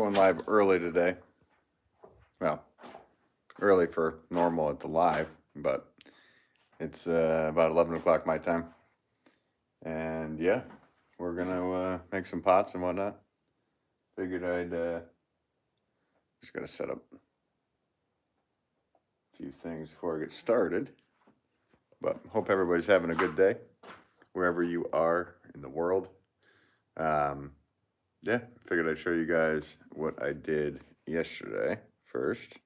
Going live early today. Well, early for normal at the live, but it's about 11 o'clock my time. And yeah, we're gonna make some pots and whatnot. Figured I'd just gotta set up a few things before I get started. But hope everybody's having a good day wherever you are in the world. Yeah, figured I'd show you guys what I did yesterday first.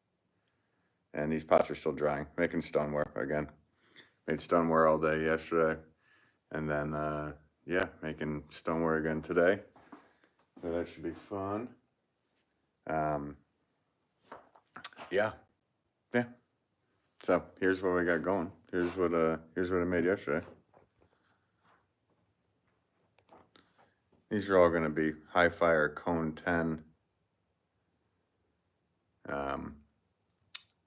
And these pots are still drying. Making stoneware again. Made stoneware all day yesterday. And then, yeah, making stoneware again today. So that should be fun. Yeah. So here's what we got going. Here's what I made yesterday. These are all going to be high fire cone 10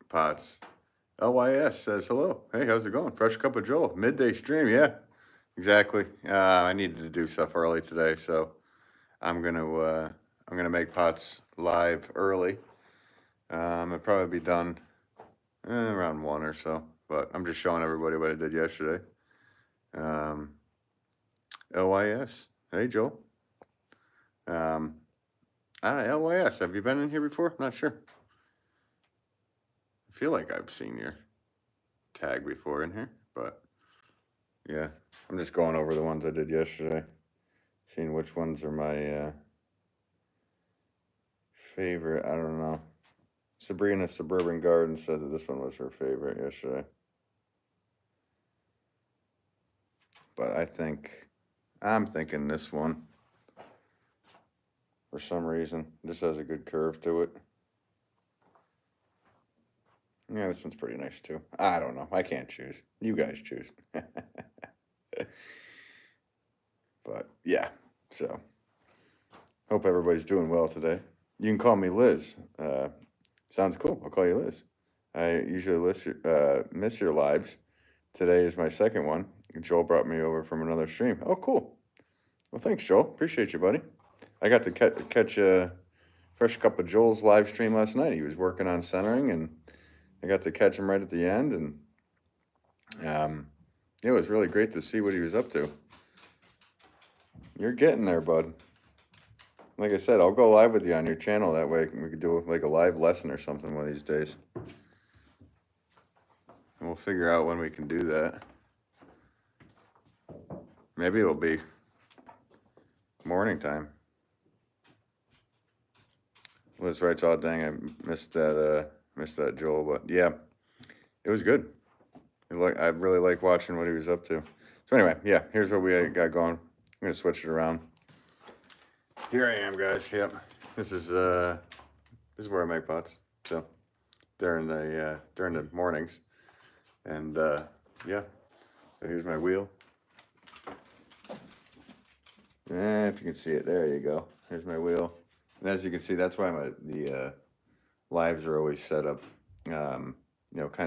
pots. LYS says hello. Hey, how's it going? Fresh cup of Joel. Midday stream. Yeah, exactly. I needed to do stuff early today, so I'm gonna make pots live early. It'll probably be done around 1 or so, but I'm just showing everybody what I did yesterday. LYS. Hey, Joel. I don't know, LYS, have you been in here before? I'm not sure. I feel like I've seen your tag before in here, but yeah, I'm just going over the ones I did yesterday, seeing which ones are my favorite. I don't know. Sabrina Suburban Garden said that this one was her favorite yesterday. But I'm thinking this one. For some reason, this has a good curve to it. Yeah, this one's pretty nice too. I don't know. I can't choose. You guys choose. But yeah, so hope everybody's doing well today. You can call me Liz. Sounds cool. I'll call you Liz. I usually miss your lives. Today is my second one. Joel brought me over from another stream. Oh, cool. Well, thanks, Joel. Appreciate you, buddy. I got to catch a fresh cup of Joel's live stream last night. He was working on centering, and I got to catch him right at the end. And it was really great to see what he was up to. You're getting there, bud. Like I said, I'll go live with you on your channel. That way we could do like a live lesson or something one of these days. And we'll figure out when we can do that. Maybe it'll be morning time. Liz writes, oh dang, I missed that Joel, but yeah, it was good. I really like watching what he was up to. So anyway, yeah, here's what we got going. I'm gonna switch it around. Here I am, guys. Yep, this is where I make pots. So during the mornings, and yeah. So here's my wheel. If you can see it, there you go. Here's my wheel. And as you can see, that's why the lives are always set up, kind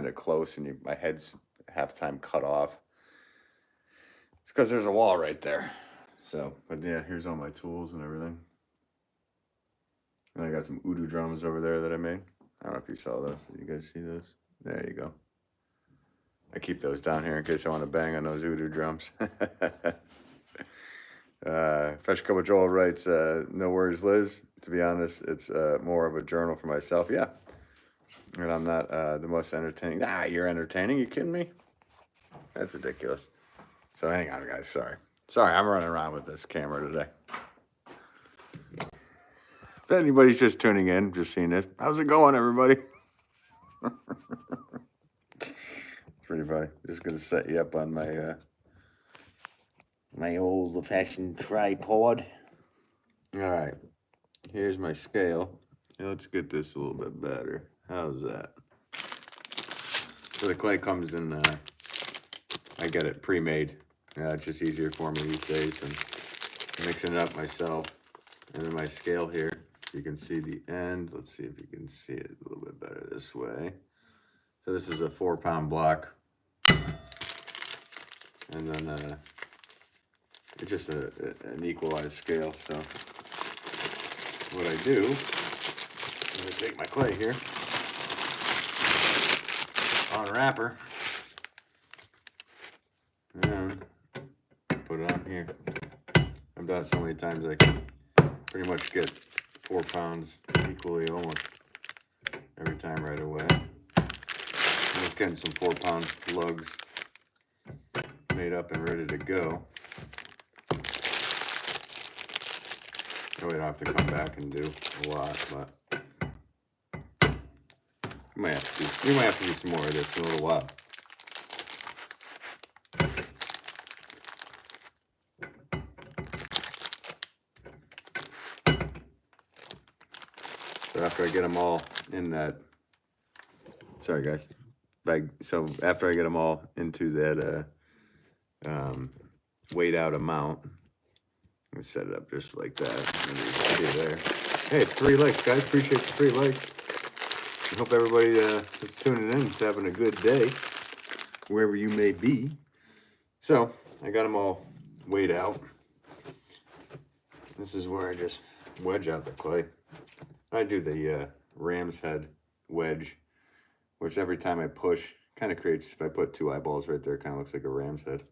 of close, and my head's half time cut off. It's because there's a wall right there. So, but yeah, here's all my tools and everything. And I got some Udu drums over there that I made. I don't know if you saw those. Did you guys see those? There you go. I keep those down here in case I want to bang on those Udu drums. Fresh Cup of Joel writes, no worries, Liz. To be honest, it's more of a journal for myself. Yeah. And I'm not the most entertaining. You're entertaining. You kidding me? That's ridiculous. So hang on, guys. Sorry, I'm running around with this camera today. If anybody's just tuning in, just seeing this, how's it going, everybody? It's pretty funny. Just gonna set you up on my my old-fashioned tripod. All right, here's my scale. Let's get this a little bit better. How's that? So the clay comes in, I get it pre-made. It's just easier for me these days than mixing it up myself. And then my scale here, you can see the end. Let's see if you can see it a little bit better this way. So this is a 4-pound block. And then it's just an equalized scale. So what I do me take my clay here. Unwrapper. And put it on here. I've done it so many times I can pretty much get 4 pounds equally almost every time right away. I'm just getting some 4-pound lugs made up and ready to go. Oh, we don't have to come back and do a lot, but we might have to do some more of this in a little while. So after I get them all in that, sorry guys, bag. So after I get them all into that weighed out amount, I'm gonna set it up just like that. And you can see there. Hey, 3 likes, guys. Appreciate the 3 likes. I hope everybody that's tuning in is having a good day, wherever you may be. So I got them all weighed out. This is where I just wedge out the clay. I do the ram's head wedge, which every time I push, kind of creates, if I put 2 eyeballs right there, it kind of looks like a ram's head.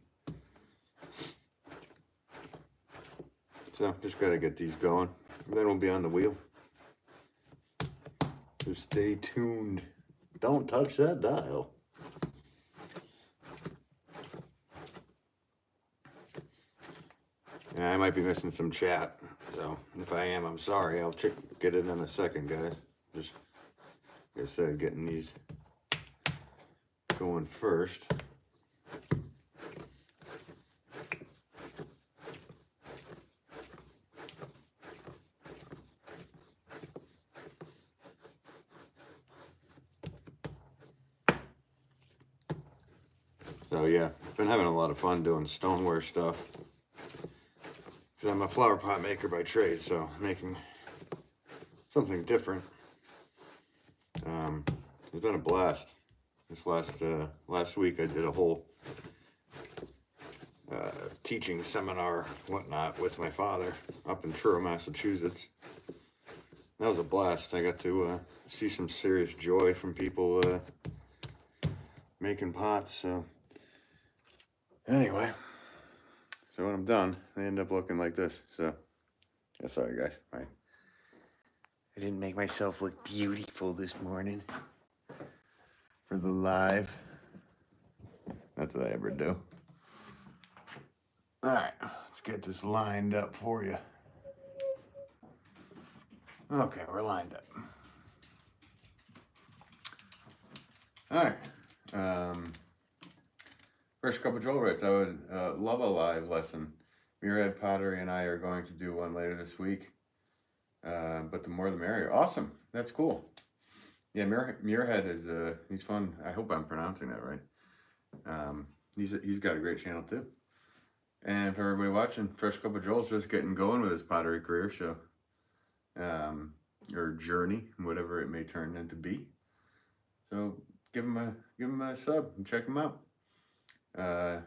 So just got to get these going, and then we'll be on the wheel. So stay tuned. Don't touch that dial. And I might be missing some chat, so if I am, I'm sorry. I'll get it in a second, guys. Just, like I said, getting these going first. So yeah, been having a lot of fun doing stoneware stuff. Because I'm a flower pot maker by trade, so making something different. It's been a blast. This last week I did a whole teaching seminar, whatnot, with my father up in Truro, Massachusetts. That was a blast. I got to see some serious joy from people making pots. So anyway, so when I'm done, they end up looking like this. So yeah, sorry guys, I didn't make myself look beautiful this morning for the live. Not that I ever do. All right, let's get this lined up for you. Okay, we're lined up. All right. First couple drill bits. I would love a live lesson. Muirhead, Pottery, and I are going to do one later this week. But the more the merrier. Awesome. That's cool. Yeah, Muirhead is he's fun. I hope I'm pronouncing that right. He's got a great channel too. And for everybody watching, Fresh Cup of Joel's just getting going with his pottery career, so or journey, whatever it may turn into be. So give him a sub and check him out. I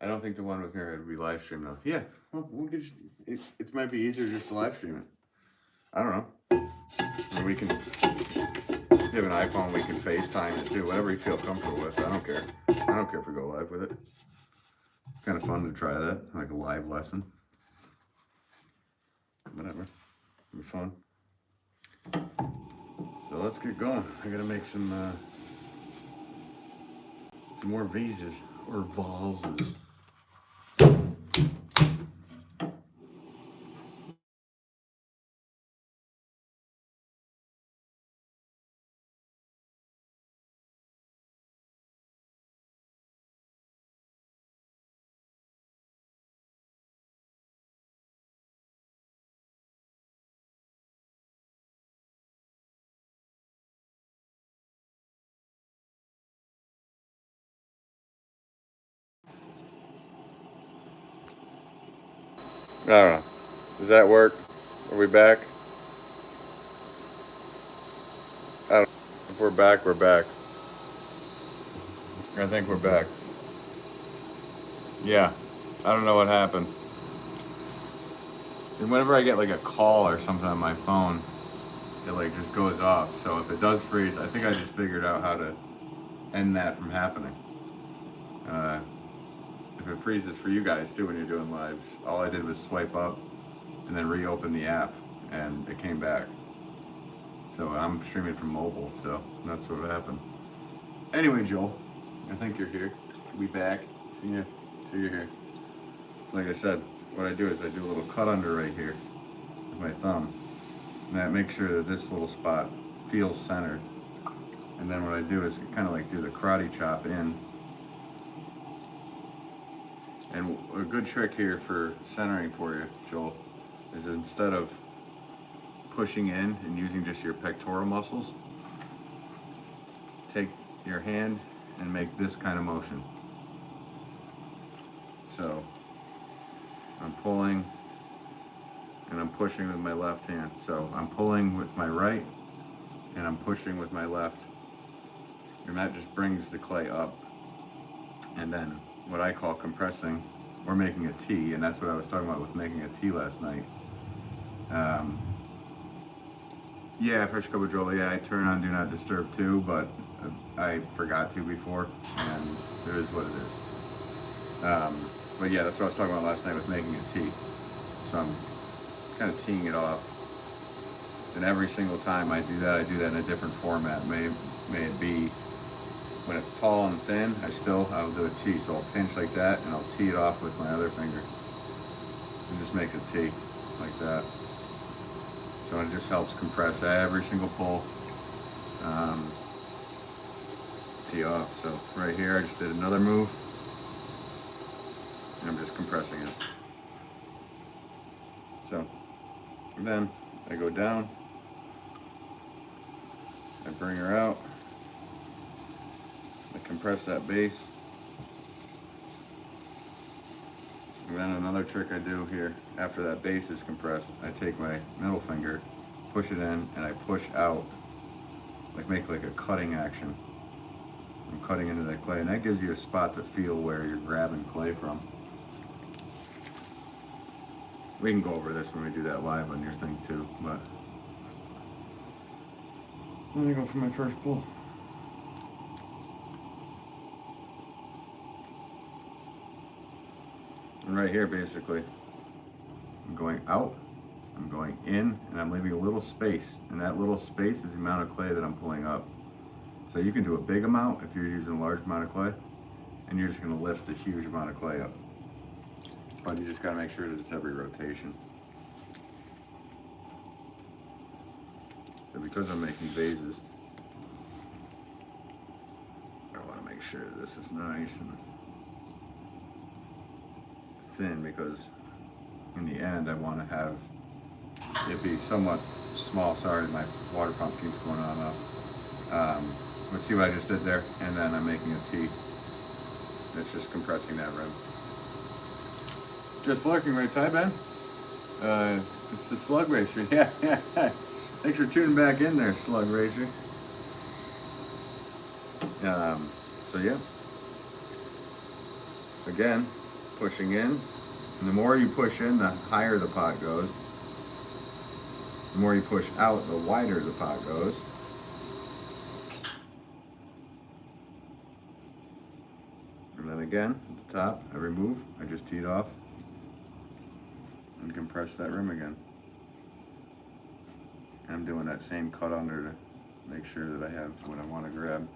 don't think the one with Muirhead would be live streamed though. Yeah, well, we'll get it might be easier just to live stream it. I don't know. Or we can, if you have an iPhone, we can FaceTime it too. Whatever you feel comfortable with. I don't care. I don't care if we go live with it. Kind of fun to try that, like a live lesson. Whatever. It'll be fun. So let's get going. I gotta make some more vases or vases. I don't know. Does that work? Are we back? I don't know. If we're back, we're back. I think we're back. Yeah. I don't know what happened. And whenever I get like a call or something on my phone, it like just goes off. So if it does freeze, I think I just figured out how to end that from happening. If it freezes for you guys too when you're doing lives, all I did was swipe up and then reopen the app and it came back. So I'm streaming from mobile, so that's what happened. Anyway, Joel, I think you're here. We back. See you're here. So like I said, what I do is I do a little cut under right here with my thumb. And that makes sure that this little spot feels centered. And then what I do is kind of like do the karate chop in. And a good trick here for centering for you, Joel, is instead of pushing in and using just your pectoral muscles, take your hand and make this kind of motion. So I'm pulling and I'm pushing with my left hand. So I'm pulling with my right and I'm pushing with my left. And that just brings the clay up. And then what I call compressing or making a T, and that's what I was talking about with making a T last night. Yeah, fresh cup of Joel, yeah, I turn on Do Not Disturb too, but I forgot to before, and it is what it is. But yeah, that's what I was talking about last night with making a T. So I'm kind of teeing it off. And every single time I do that in a different format. May it be when it's tall and thin, I'll do a T. So I'll pinch like that and I'll tee it off with my other finger. And just make a T like that. So it just helps compress every single pull. Tee off. So right here I just did another move. And I'm just compressing it. So then I go down. I bring her out. I compress that base. And then another trick I do here, after that base is compressed, I take my middle finger, push it in, and I push out, like make like a cutting action. I'm cutting into that clay, and that gives you a spot to feel where you're grabbing clay from. We can go over this when we do that live on your thing too, but let me go for my first pull. And right here, basically, I'm going out, I'm going in, and I'm leaving a little space. And that little space is the amount of clay that I'm pulling up. So you can do a big amount if you're using a large amount of clay, and you're just gonna lift a huge amount of clay up. But you just gotta make sure that it's every rotation. So because I'm making vases, I wanna make sure this is nice and thin, because in the end I want to have it be somewhat small. Sorry, my water pump keeps going on and off. Let's see what I just did there, and then I'm making a T. It's just compressing that rim. Just lurking, right? Hi, Ben. It's the Slug Racer. Yeah. Thanks for tuning back in there, Slug Racer. So yeah. Again, pushing in. And the more you push in, the higher the pot goes. The more you push out, the wider the pot goes. And then again, at the top, I remove, I just teed off and compress that rim again. I'm doing that same cut under to make sure that I have what I want to grab.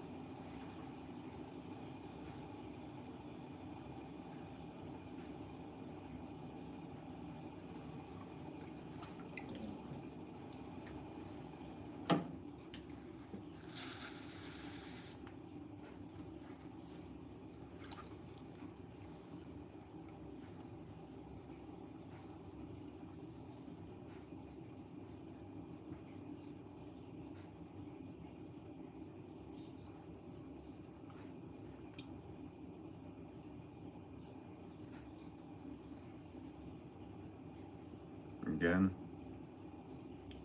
Again,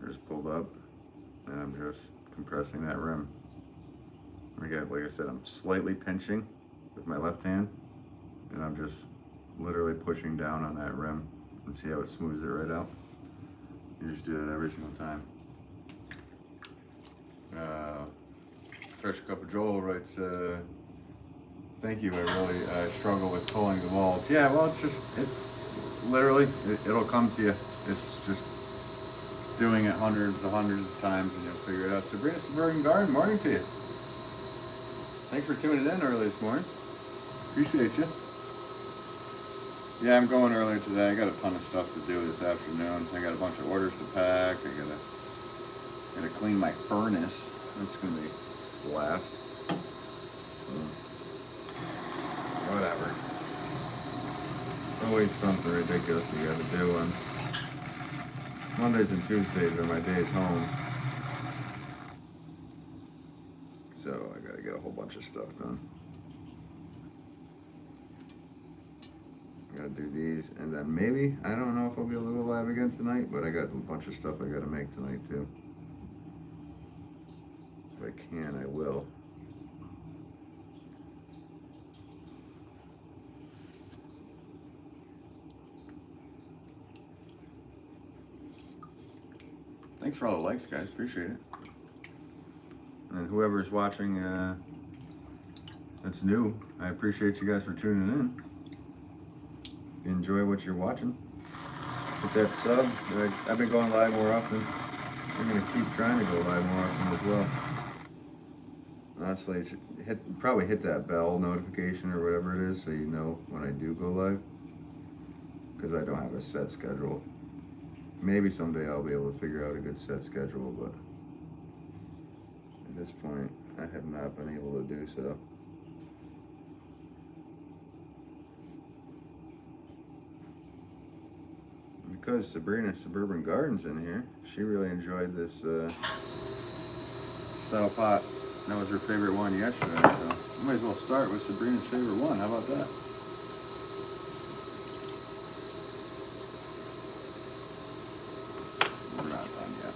I just pulled up and I'm just compressing that rim. Again, like I said, I'm slightly pinching with my left hand and I'm just literally pushing down on that rim, and see how it smooths it right out. You just do that every single time. Fresh Cup of Joel writes, thank you, I really struggle with pulling the walls. Yeah, well, it's just, literally, it'll come to you. It's just doing it hundreds of times and you'll figure it out. Sabrina Suburban Garden, morning to you. Thanks for tuning in early this morning. Appreciate you. Yeah, I'm going earlier today. I got a ton of stuff to do this afternoon. I got a bunch of orders to pack. I gotta clean my furnace. That's gonna be a blast. Whatever. Always something ridiculous you gotta do. And Mondays and Tuesdays are my days home. So I gotta get a whole bunch of stuff done. I gotta do these, and then maybe, I don't know if I'll be able to go live again tonight, but I got a bunch of stuff I gotta make tonight too. So if I can, I will. Thanks for all the likes, guys. Appreciate it. And whoever's watching that's new, I appreciate you guys for tuning in. If you enjoy what you're watching, hit that sub. I've been going live more often. I'm going to keep trying to go live more often as well. Honestly, probably hit that bell notification or whatever it is so you know when I do go live. Because I don't have a set schedule. Maybe someday I'll be able to figure out a good set schedule, but at this point, I have not been able to do so. Because Sabrina Suburban Gardens in here, she really enjoyed this style pot. That was her favorite one yesterday, so I might as well start with Sabrina's favorite one. How about that? We're not done yet.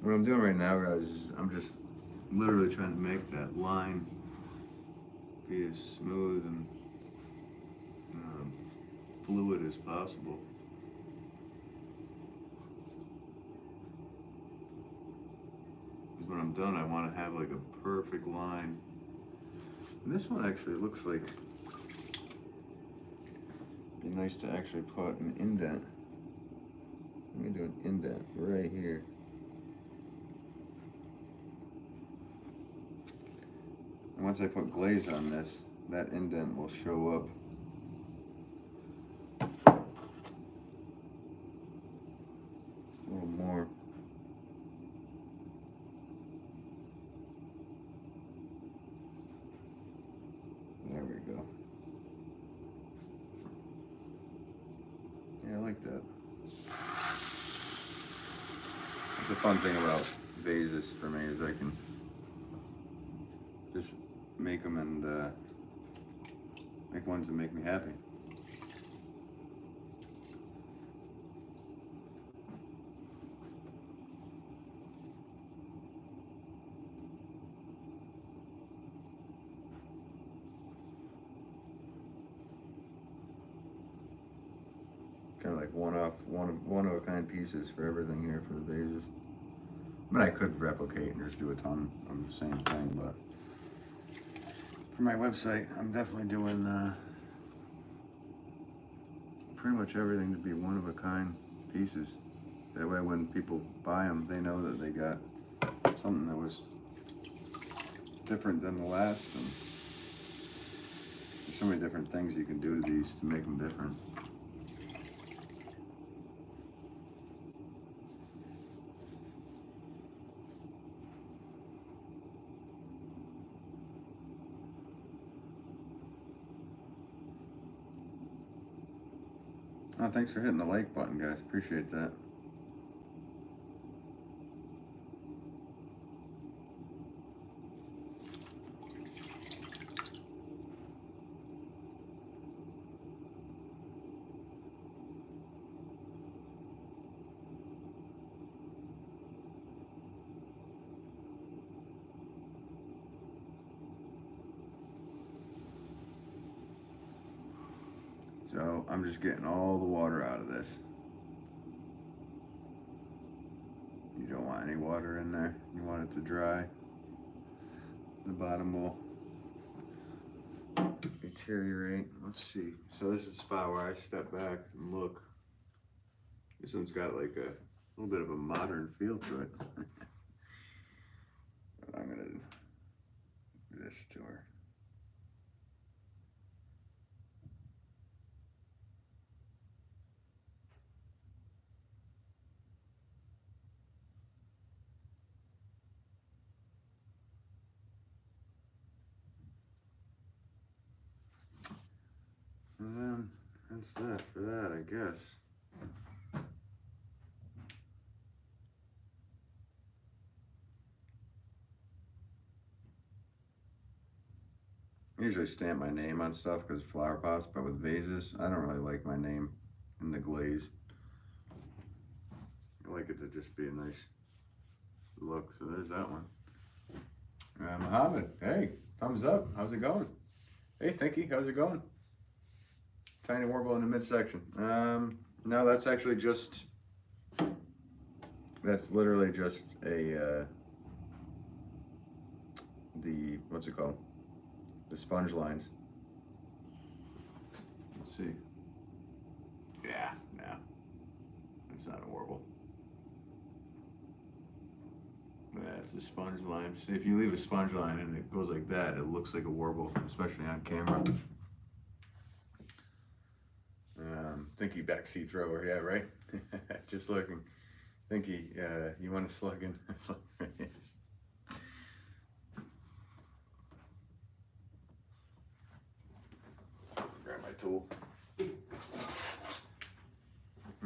What I'm doing right now, guys, is I'm just literally trying to make that line be as smooth and fluid as possible. Because when I'm done, I want to have like a perfect line. And this one actually looks like it'd be nice to actually put an indent. Let me do an indent right here. And once I put glaze on this, that indent will show up. A little more. There we go. Yeah, I like that. It's a fun thing about vases for me is I can just make them and make ones that make me happy. Kind of like one of a kind pieces for everything here for the vases. I mean, I could replicate and just do a ton of the same thing, but for my website, I'm definitely doing pretty much everything to be one of a kind pieces. That way when people buy them, they know that they got something that was different than the last. And there's so many different things you can do to these to make them different. Oh, thanks for hitting the like button, guys. Appreciate that. So I'm just getting all the water out of this. You don't want any water in there. You want it to dry. The bottom will deteriorate. Let's see. So this is the spot where I step back and look. This one's got like a little bit of a modern feel to it. But I'm gonna do this to her. And then that's that for that, I guess. I usually stamp my name on stuff because flower pots, but with vases, I don't really like my name in the glaze. I like it to just be a nice look. So there's that one. Mohammed, hey, thumbs up. How's it going? Hey, Thinky, how's it going? Tiny warble in the midsection. No, that's actually just, that's literally just a, what's it called? The sponge lines. Let's see. Yeah, no, it's not a warble. That's the sponge line. See, if you leave a sponge line and it goes like that, it looks like a warble, especially on camera. Thinky backseat thrower, yeah, right? Just looking. Thinky, you want to slug in? Grab my tool.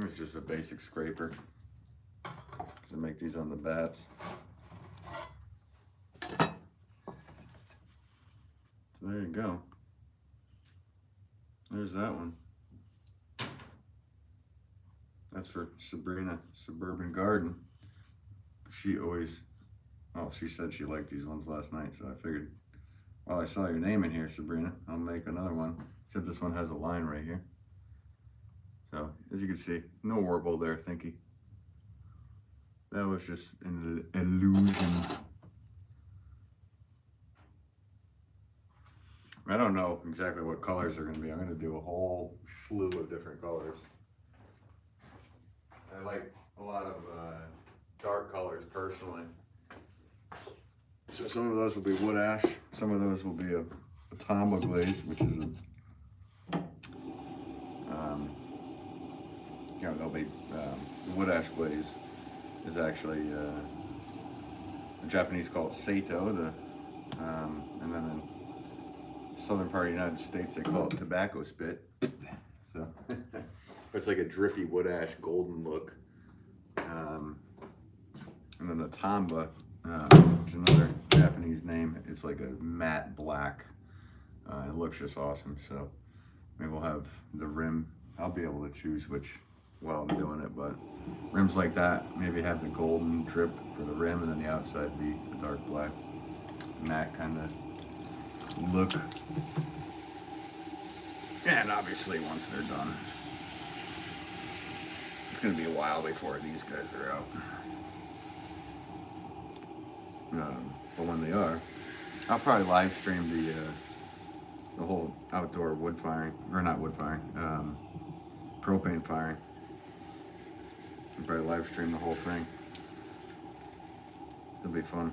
It's just a basic scraper. So make these on the bats. So there you go. There's that one. That's for Sabrina, Suburban Garden. She always, oh, she said she liked these ones last night, so I figured, well, I saw your name in here, Sabrina. I'll make another one, except this one has a line right here. So, as you can see, no warble there, Thinky. That was just an illusion. I don't know exactly what colors are going to be. I'm going to do a whole slew of different colors. I like a lot of dark colors personally. So some of those will be wood ash. Some of those will be a Tamba glaze, which is a, you know, they'll be, the wood ash glaze is actually, the Japanese call it Sato, and then in southern part of the United States, they call it tobacco spit. So it's like a drippy wood ash golden look. And then the Tamba, which is another Japanese name, it's like a matte black. It looks just awesome. So maybe we'll have the rim. I'll be able to choose which while I'm doing it, but rims like that, maybe have the golden drip for the rim and then the outside be a dark black matte kind of look. And obviously once they're done, it's going to be a while before these guys are out. But when they are, I'll probably live stream the whole outdoor wood firing, or not wood firing, propane firing. I'll probably live stream the whole thing. It'll be fun.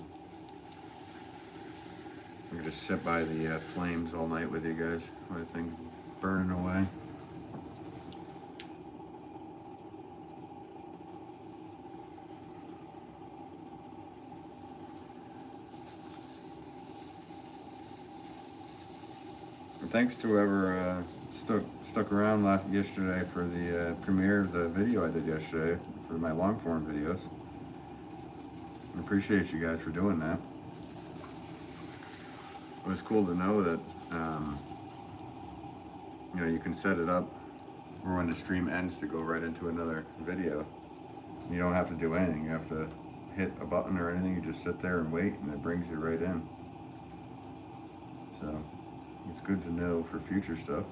I can just sit by the flames all night with you guys while the thing's burning away. thanks to whoever stuck around yesterday for the premiere of the video I did yesterday for my long form videos. I appreciate you guys for doing that. It was cool to know that you can set it up for when the stream ends to go right into another video. You don't have to do anything. You have to hit a button or anything. You just sit there and wait, and it brings you right in. So it's good to know for future stuff.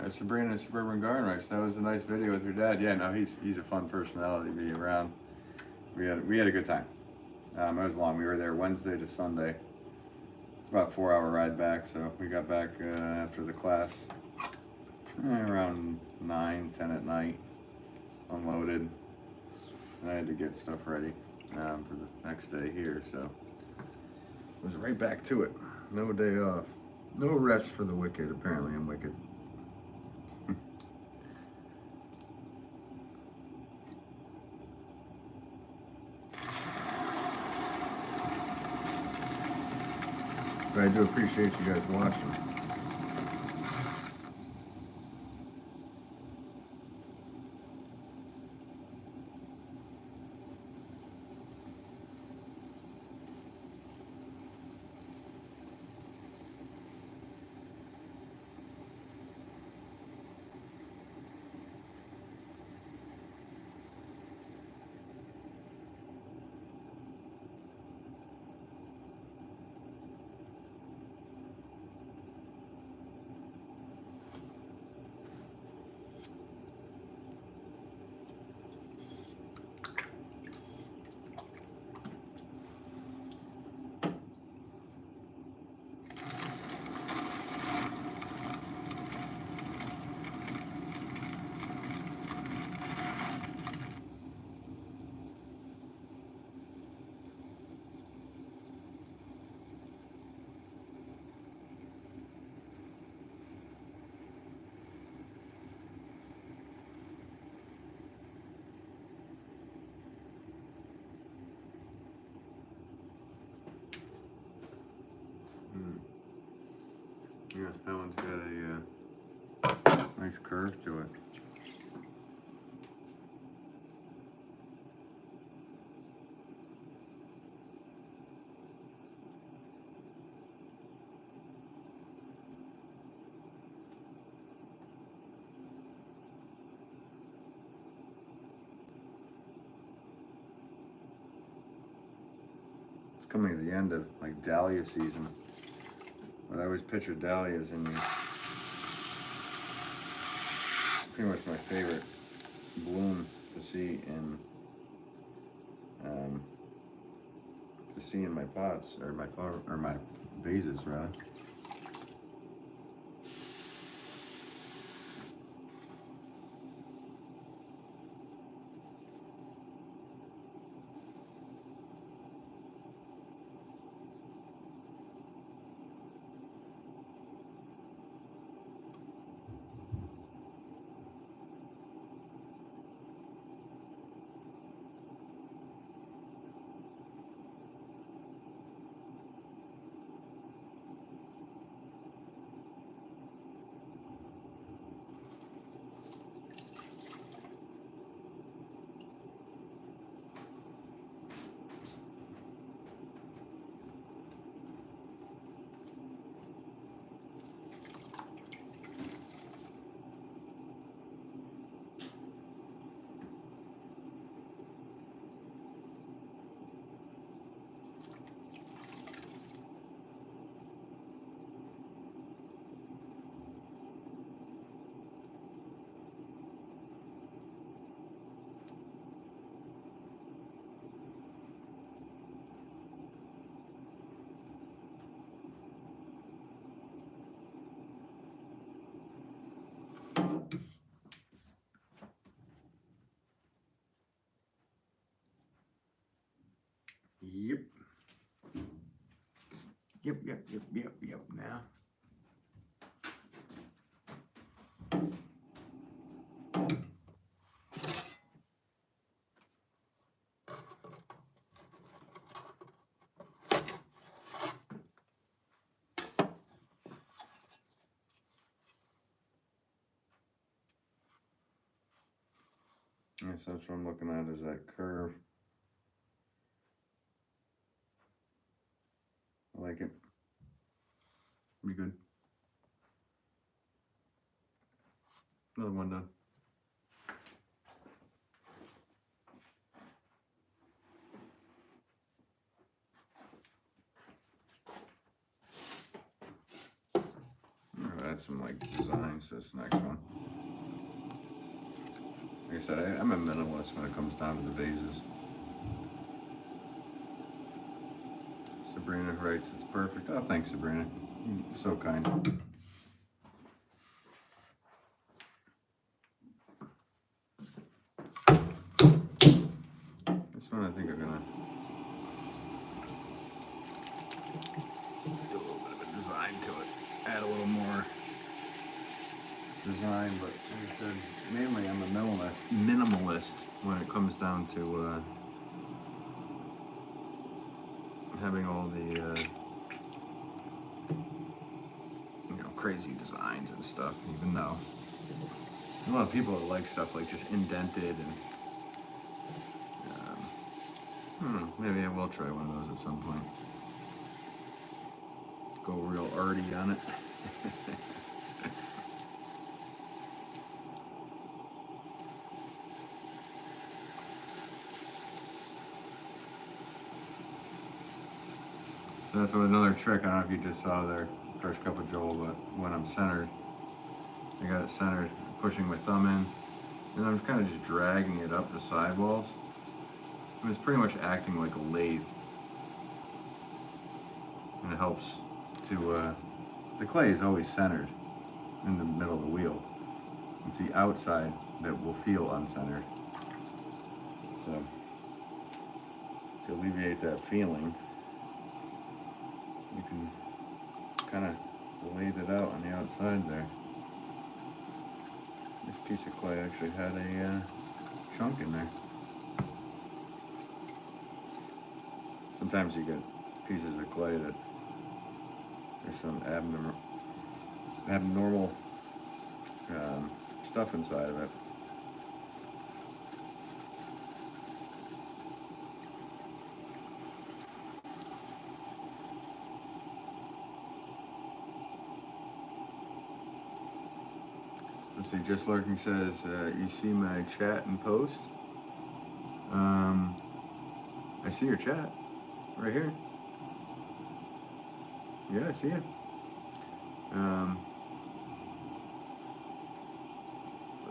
Sabrina Suburban Garden Rice. That was a nice video with her dad. Yeah, no, he's a fun personality to be around. We had a good time. It was long. We were there Wednesday to Sunday. It's about a 4-hour ride back. So we got back after the class around 9, 10 at night. Unloaded. I had to get stuff ready for the next day here. So it was right back to it. No day off. No rest for the wicked. Apparently I'm wicked. But I do appreciate you guys watching. Yeah, that one's got a nice curve to it. It's coming to the end of like dahlia season. But I always picture dahlias in pretty much my favorite bloom to see in my pots or my flower or my vases rather. Yep. Now. Yes, that's what I'm looking at, is that curve. I like it. Be good. Another one done. I'll add some like designs to this next one. Like I said, I'm a minimalist when it comes down to the vases. Sabrina writes, it's perfect. Oh, thanks, Sabrina. You're so kind. This one I think I'm gonna do a little bit of a design to it. Add a little more design, but like I said, mainly I'm a minimalist when it comes down to having all the crazy designs and stuff, even though a lot of people that like stuff like just indented and maybe I will try one of those at some point. Go real arty on it. So that's another trick. I don't know if you just saw there, first cup of Joel, but when I'm centered, I got it centered, pushing my thumb in, and I'm kind of just dragging it up the sidewalls. And it's pretty much acting like a lathe. And it helps to, the clay is always centered in the middle of the wheel. It's the outside that will feel uncentered. So, to alleviate that feeling, you can kind of lathe it out on the outside there. This piece of clay actually had a chunk in there. Sometimes you get pieces of clay that there's some abnormal stuff inside of it. Let's see, Just Lurking says, you see my chat and post? I see your chat right here. Yeah, I see it.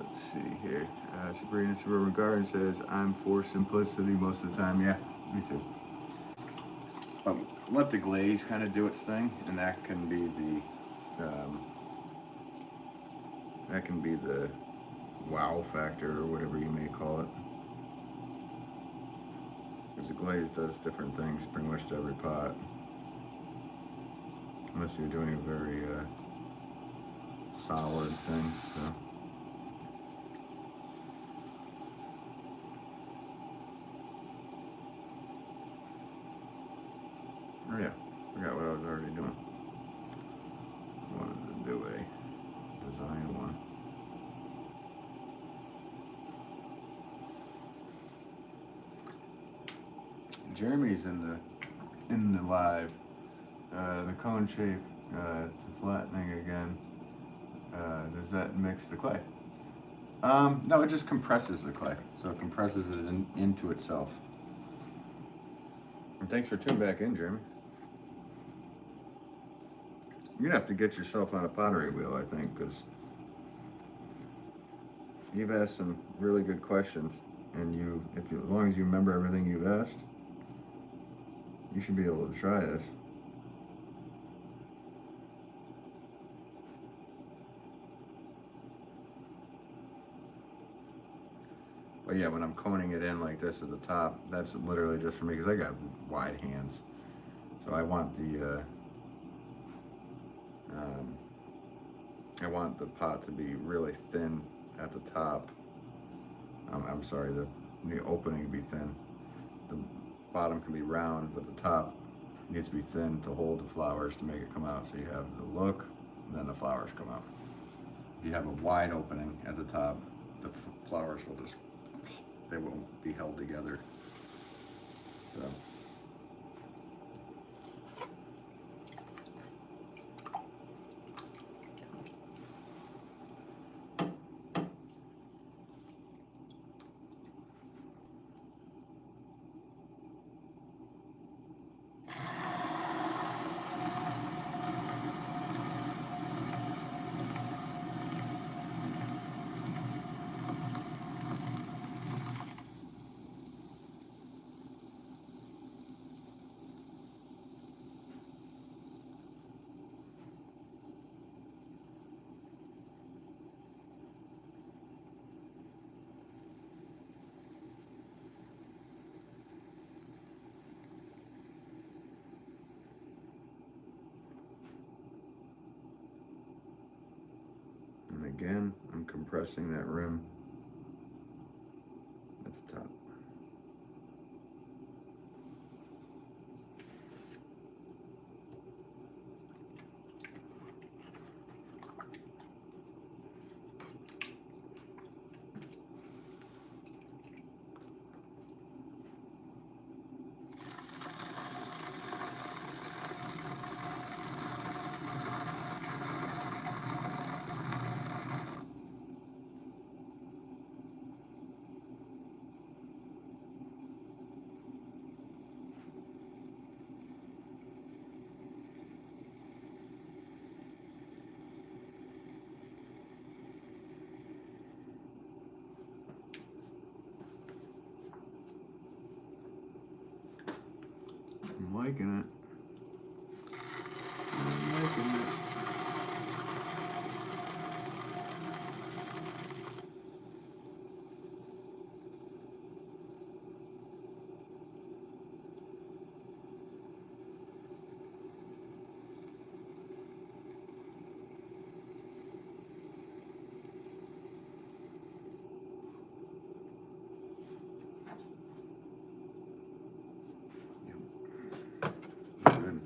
Let's see here. Sabrina Suburban Garden says, I'm for simplicity most of the time. Yeah, me too. Let the glaze kind of do its thing, and that can be the wow factor, or whatever you may call it. Because the glaze does different things pretty much to every pot. Unless you're doing a very solid thing, so. Oh yeah, forgot what I was already doing. I wanted to do a design one. Jeremy's in the live. The cone shape to flattening again. Does that mix the clay? No, it just compresses the clay. So it compresses it into itself. And thanks for tuning back in, Jeremy. You're gonna have to get yourself on a pottery wheel, I think, because you've asked some really good questions, and as long as you remember everything you've asked, you should be able to try this. But yeah, when I'm coning it in like this at the top, that's literally just for me, because I got wide hands. So I want the Um, I want the pot to be really thin at the top. I'm sorry, the opening to be thin. The bottom can be round, but the top needs to be thin to hold the flowers to make it come out. So you have the look, and then the flowers come out. If you have a wide opening at the top, the flowers will just, they won't be held together. So. And again, I'm compressing that rim at the top. I'm liking it. I'm liking it. Good.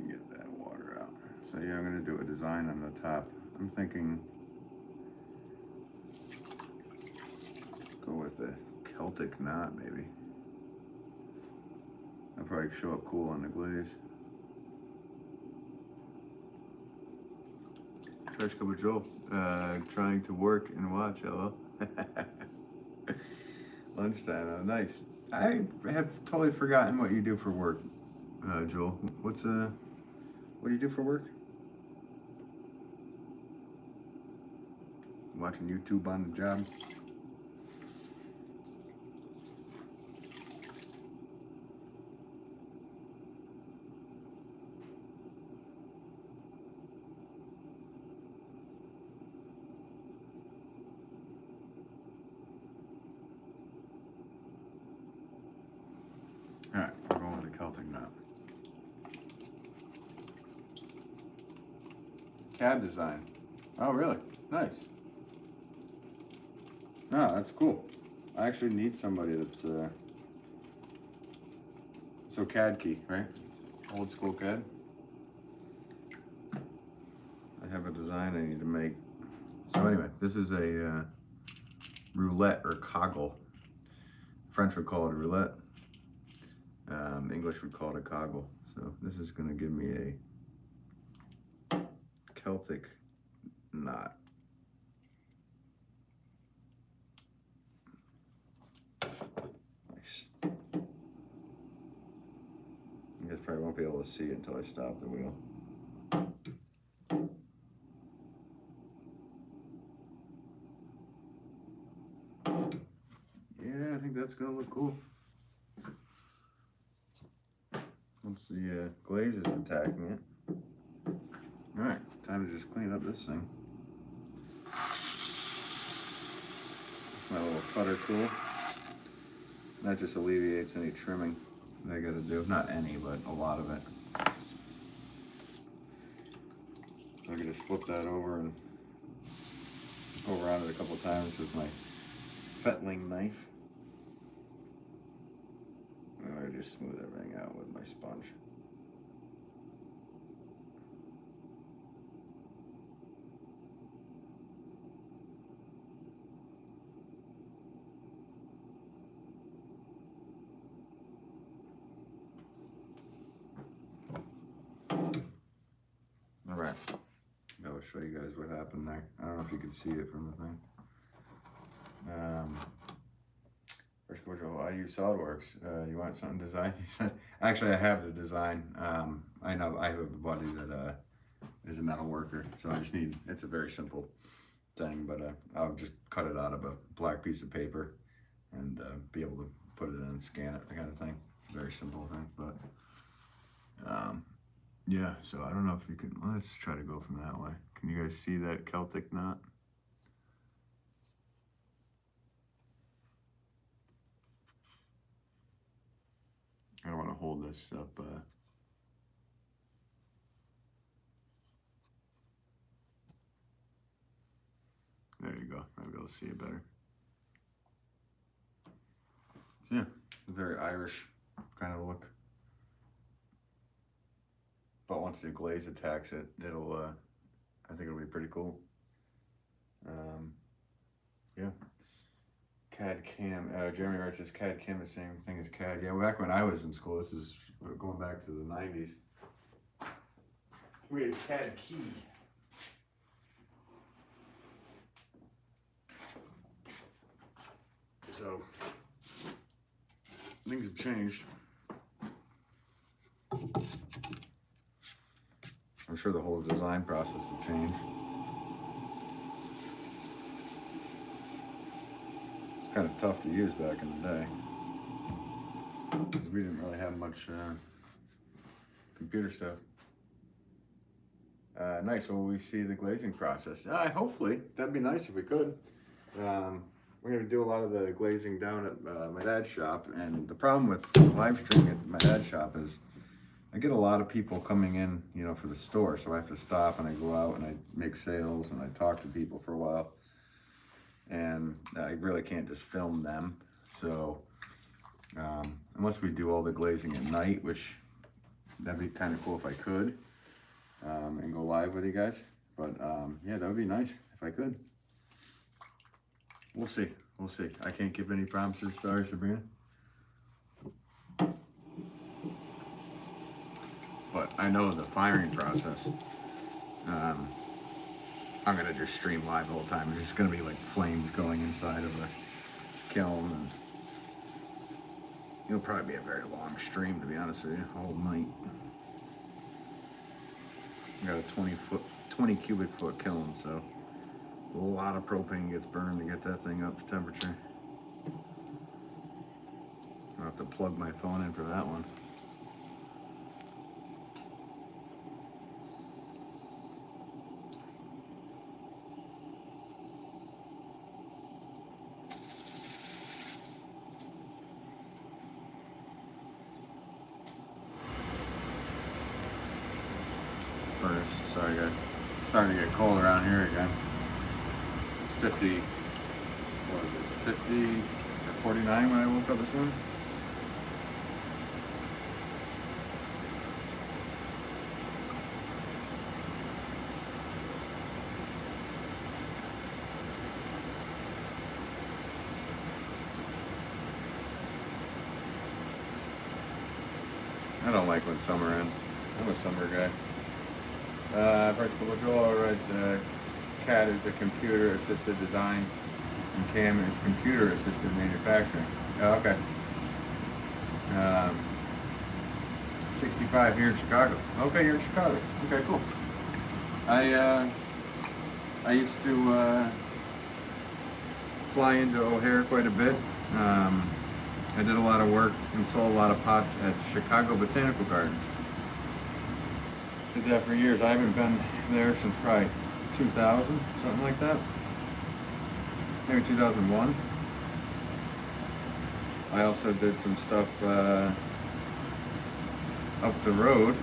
Get that water out. So yeah, I'm gonna do a design on the top. I'm thinking go with a Celtic knot maybe. That'll probably show up cool on the glaze. Trash Cup with Joel. Trying to work and watch, hello. Lunchtime, oh, nice. I have totally forgotten what you do for work, Joel. What do you do for work? Watching YouTube on the job? All right, we're going with the Celtic knot. CAD design. Oh, really? Nice. Oh, that's cool. I actually need somebody that's so CAD key, right? Old school CAD. I have a design I need to make. So anyway, this is a roulette or coggle. French would call it a roulette. English would call it a coggle. So this is going to give me a Celtic knot. Nice. You guys probably won't be able to see it until I stop the wheel. Yeah, I think that's going to look cool. Once the glaze is attacking it. All right, time to just clean up this thing. My little cutter tool. That just alleviates any trimming that I gotta do. Not any, but a lot of it. I can just flip that over and go around it a couple times with my fettling knife. And I just smooth everything out with my sponge. All right, I'll show you guys what happened there. I don't know if you can see it from the thing. First commercial, I use SolidWorks. You want something designed? He said, actually, I have the design. I know I have a buddy that is a metal worker, so I just need, it's a very simple thing, but I'll just cut it out of a black piece of paper and be able to put it in and scan it, that kind of thing. It's a very simple thing, but yeah, so I don't know if you can, let's try to go from that way. Can you guys see that Celtic knot? I don't want to hold this up. There you go. Maybe I'll see it better. So yeah, very Irish kind of look. But once the glaze attacks it, it'll, I think it'll be pretty cool. Yeah. CAD CAM, Jeremy writes this, CAD CAM is the same thing as CAD. Yeah, back when I was in school, this is going back to the 90s. We had CAD key. So, things have changed. I'm sure the whole design process has changed. It's kind of tough to use back in the day, because we didn't really have much computer stuff. Nice, well, we see the glazing process. Hopefully, that'd be nice if we could. We're gonna do a lot of the glazing down at my dad's shop, and the problem with live streaming at my dad's shop is I get a lot of people coming in, you know, for the store, so I have to stop and I go out and I make sales and I talk to people for a while, and I really can't just film them. So unless we do all the glazing at night, which that'd be kind of cool if I could, and go live with you guys. But yeah, that would be nice if I could. We'll see. We'll see. I can't give any promises. Sorry, Sabrina. But I know the firing process. I'm gonna just stream live the whole time. It's just gonna be like flames going inside of a kiln, and it'll probably be a very long stream, to be honest with you, all night. I got a 20 cubic foot kiln, so a lot of propane gets burned to get that thing up to temperature. I'll have to plug my phone in for that one. Furnace, sorry guys. It's starting to get cold around here again. 50, what was it, 50 or 49 when I woke up this morning? I don't like when summer ends. I'm a summer guy. First of all, Joel writes, CAD is a computer-assisted design, and CAM is computer-assisted manufacturing. Oh, okay. 65 here in Chicago. Okay, you're in Chicago. Okay, cool. I used to fly into O'Hare quite a bit. I did a lot of work and sold a lot of pots at Chicago Botanical Gardens. Did that for years. I haven't been there since probably 2000, something like that. Maybe 2001. I also did some stuff up the road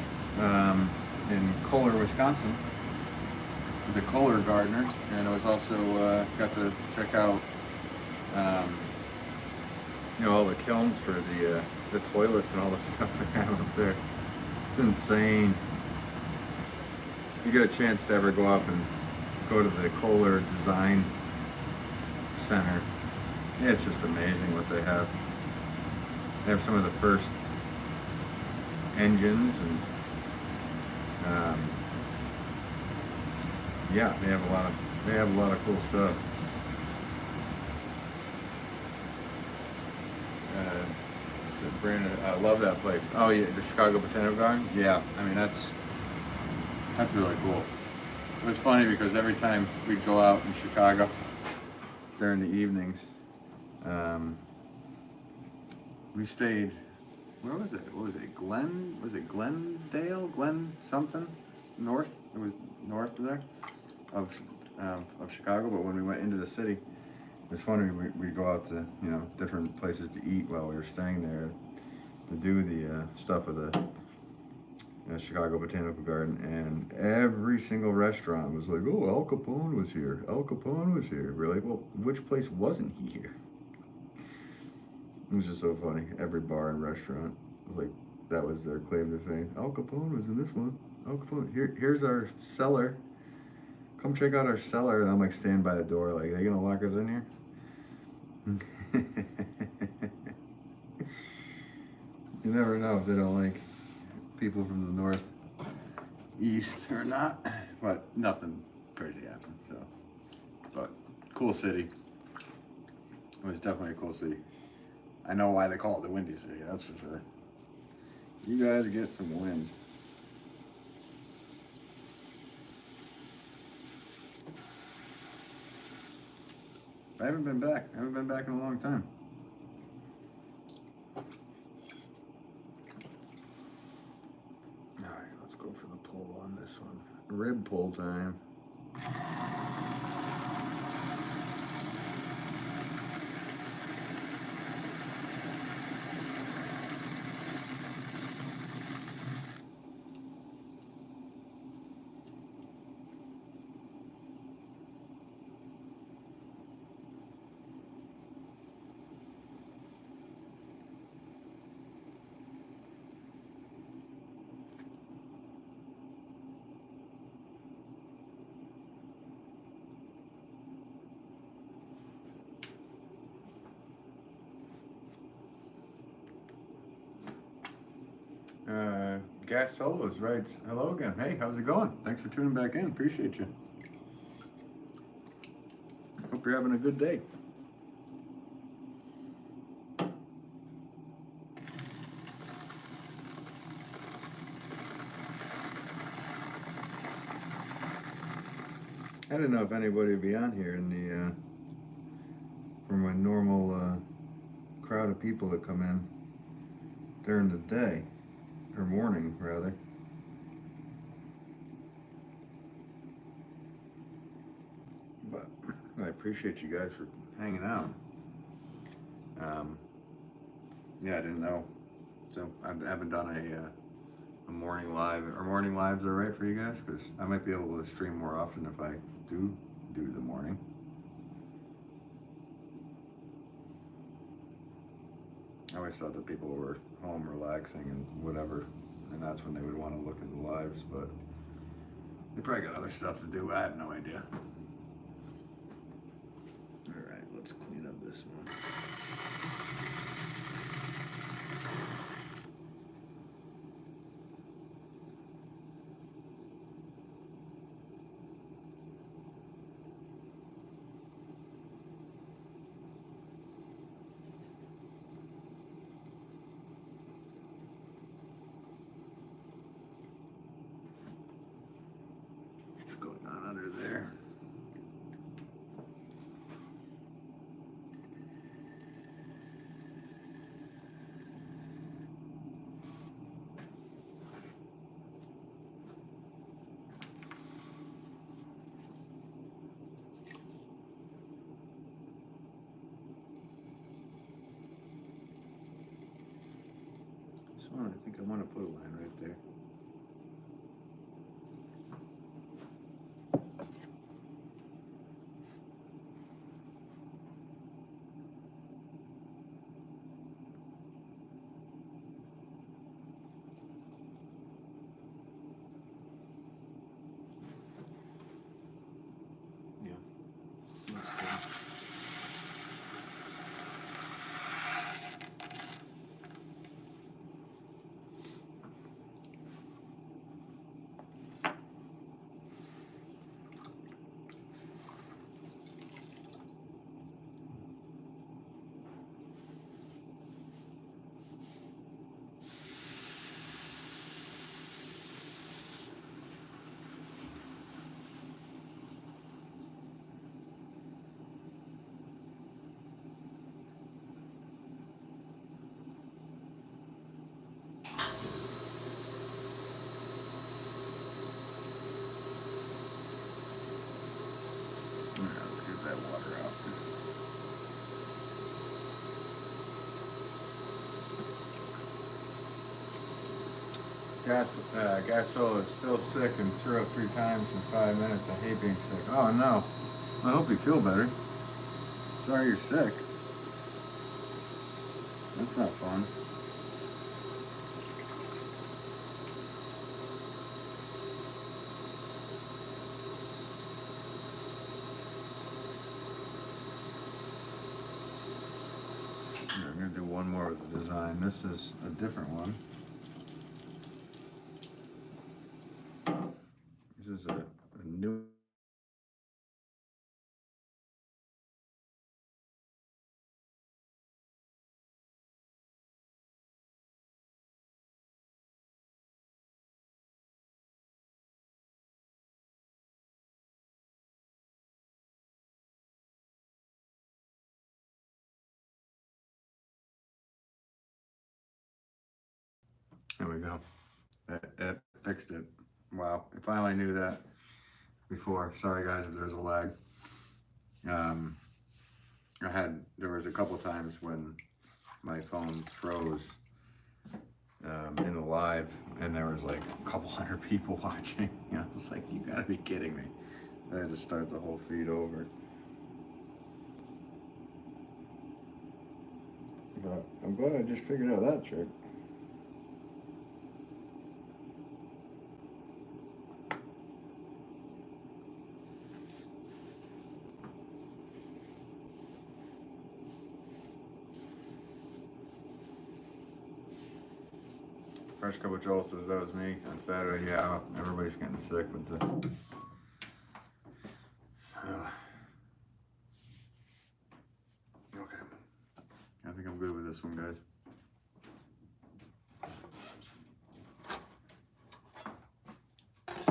in Kohler, Wisconsin. the Kohler Gardener, and I was also got to check out all the kilns for the toilets and all the stuff they have up there. It's insane. You get a chance to ever go up and go to the Kohler Design Center. Yeah, it's just amazing what they have. They have some of the first engines, and yeah, they have a lot of cool stuff. So Brandon, I love that place. Oh yeah, the Chicago Botanical Garden. Yeah, I mean that's really cool. It was funny because every time we'd go out in Chicago during the evenings, we stayed. Where was it? What was it? Was it Glendale? Glen something? North? It was north of there of Chicago. But when we went into the city, it was funny. We'd go out to different places to eat while we were staying there to do the stuff of the Chicago Botanical Garden, and every single restaurant was like, "Oh, Al Capone was here. Al Capone was here." We're like, "Well, which place wasn't he here?" It was just so funny. Every bar and restaurant was like, that was their claim to fame. Al Capone was in this one. Al Capone. Here's our cellar. Come check out our cellar. And I'm like, stand by the door, like, are they gonna lock us in here? You never know if they don't like people from the northeast or not, but nothing crazy happened. So, but cool city. It was definitely a cool city. I know why they call it the Windy City, that's for sure. You guys get some wind. I haven't been back. I haven't been back in a long time. All right, let's go for the pull on this one. Rib pull time. Gas Solos writes, hello again. Hey, how's it going? Thanks for tuning back in. Appreciate you. Hope you're having a good day. I don't know if anybody would be on here in the from a normal crowd of people that come in during the day. Or morning, rather. But I appreciate you guys for hanging out. Yeah, I didn't know. So I haven't done a morning live. Are morning lives all right for you guys? Because I might be able to stream more often if I do the morning. I always thought that people were home relaxing and whatever, and that's when they would want to look at the lives, but they probably got other stuff to do. I have no idea. All right, let's clean up this one. Under there. This one, I think I want to put a line right there. water out. Gasol is still sick and threw up 3 times in 5 minutes. I hate being sick. Oh no. I hope you feel better. Sorry you're sick. That's not fun. I'm going to do one more with the design. This is a different one. This is a new. There we go. It fixed it. Wow. If I only knew that before. Sorry guys if there's a lag. There was a couple times when my phone froze in the live and there was like a couple hundred people watching. I was like, you gotta be kidding me. I had to start the whole feed over. But I'm glad I just figured out that trick. First couple Joel says that was me on Saturday. Yeah, everybody's getting sick with the. Okay. I think I'm good with this one, guys. I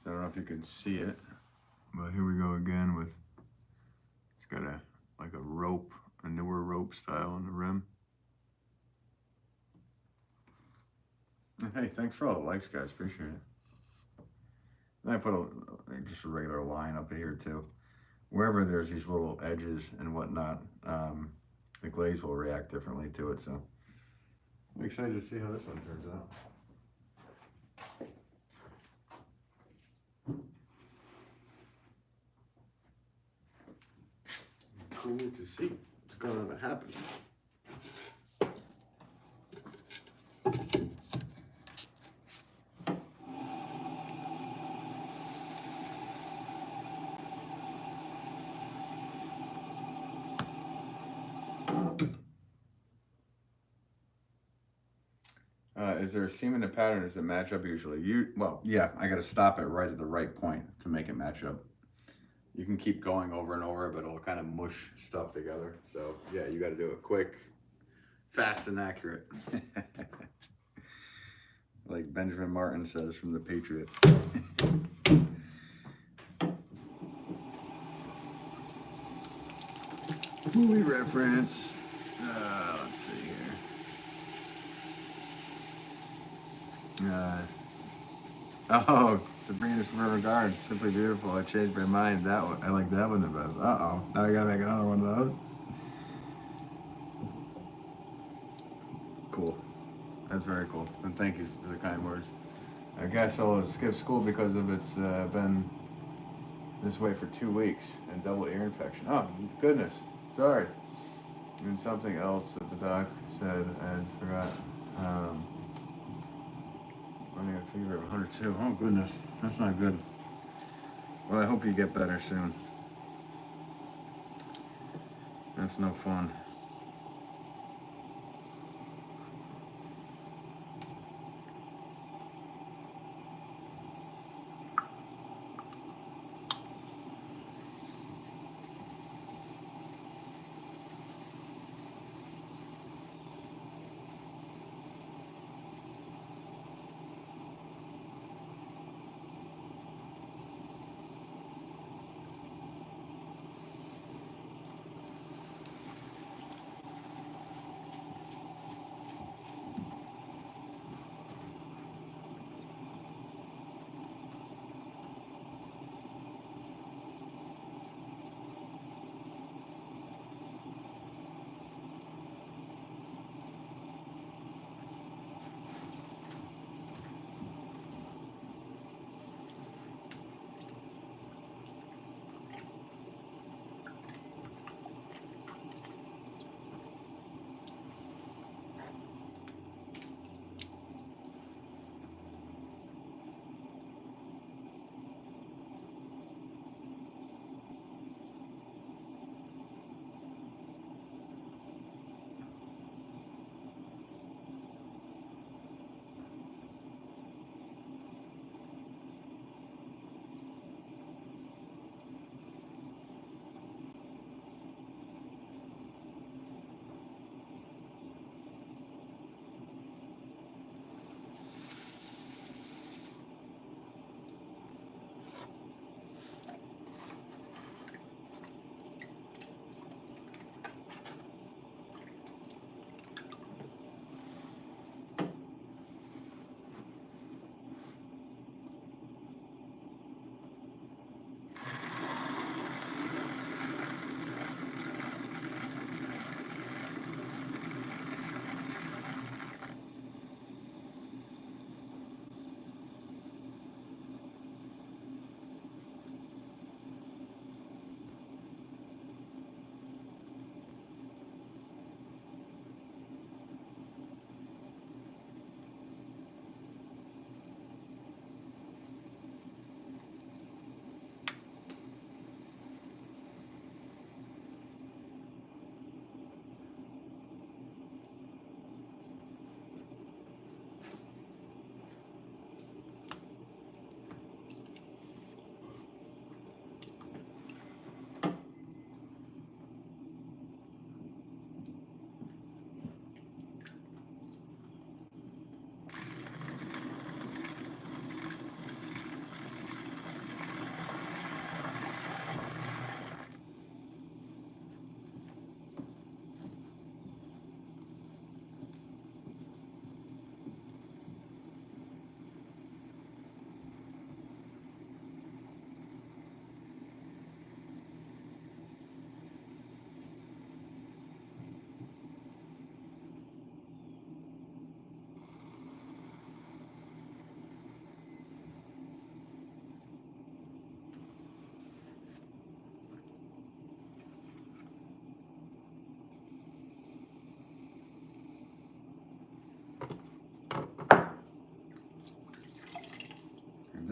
don't know if you can see it, but here we go again with. It's got a rope, a newer rope style on the rim. And hey, thanks for all the likes, guys. Appreciate it. And I put just a regular line up here too. Wherever there's these little edges and whatnot, the glaze will react differently to it. So I'm excited to see how this one turns out. Cool to see what's going to happen. Is there a seam in the pattern? Does it match up usually? Well, yeah, I got to stop it right at the right point to make it match up. You can keep going over and over, but it'll kind of mush stuff together. So yeah, you got to do it quick, fast, and accurate. Like Benjamin Martin says from The Patriot. Movie reference. Let's see here. Oh, Sabrina's Forever Guard, Simply Beautiful. I changed my mind. That one, I like that one the best. Uh-oh, now I gotta make another one of those. Cool. That's very cool. And thank you for the kind words. I guess I'll skip school because of it's been this way for 2 weeks and double ear infection. Oh, goodness. Sorry. And something else that the doc said and forgot. Running a fever of 102. Oh, goodness. That's not good. Well, I hope you get better soon. That's no fun.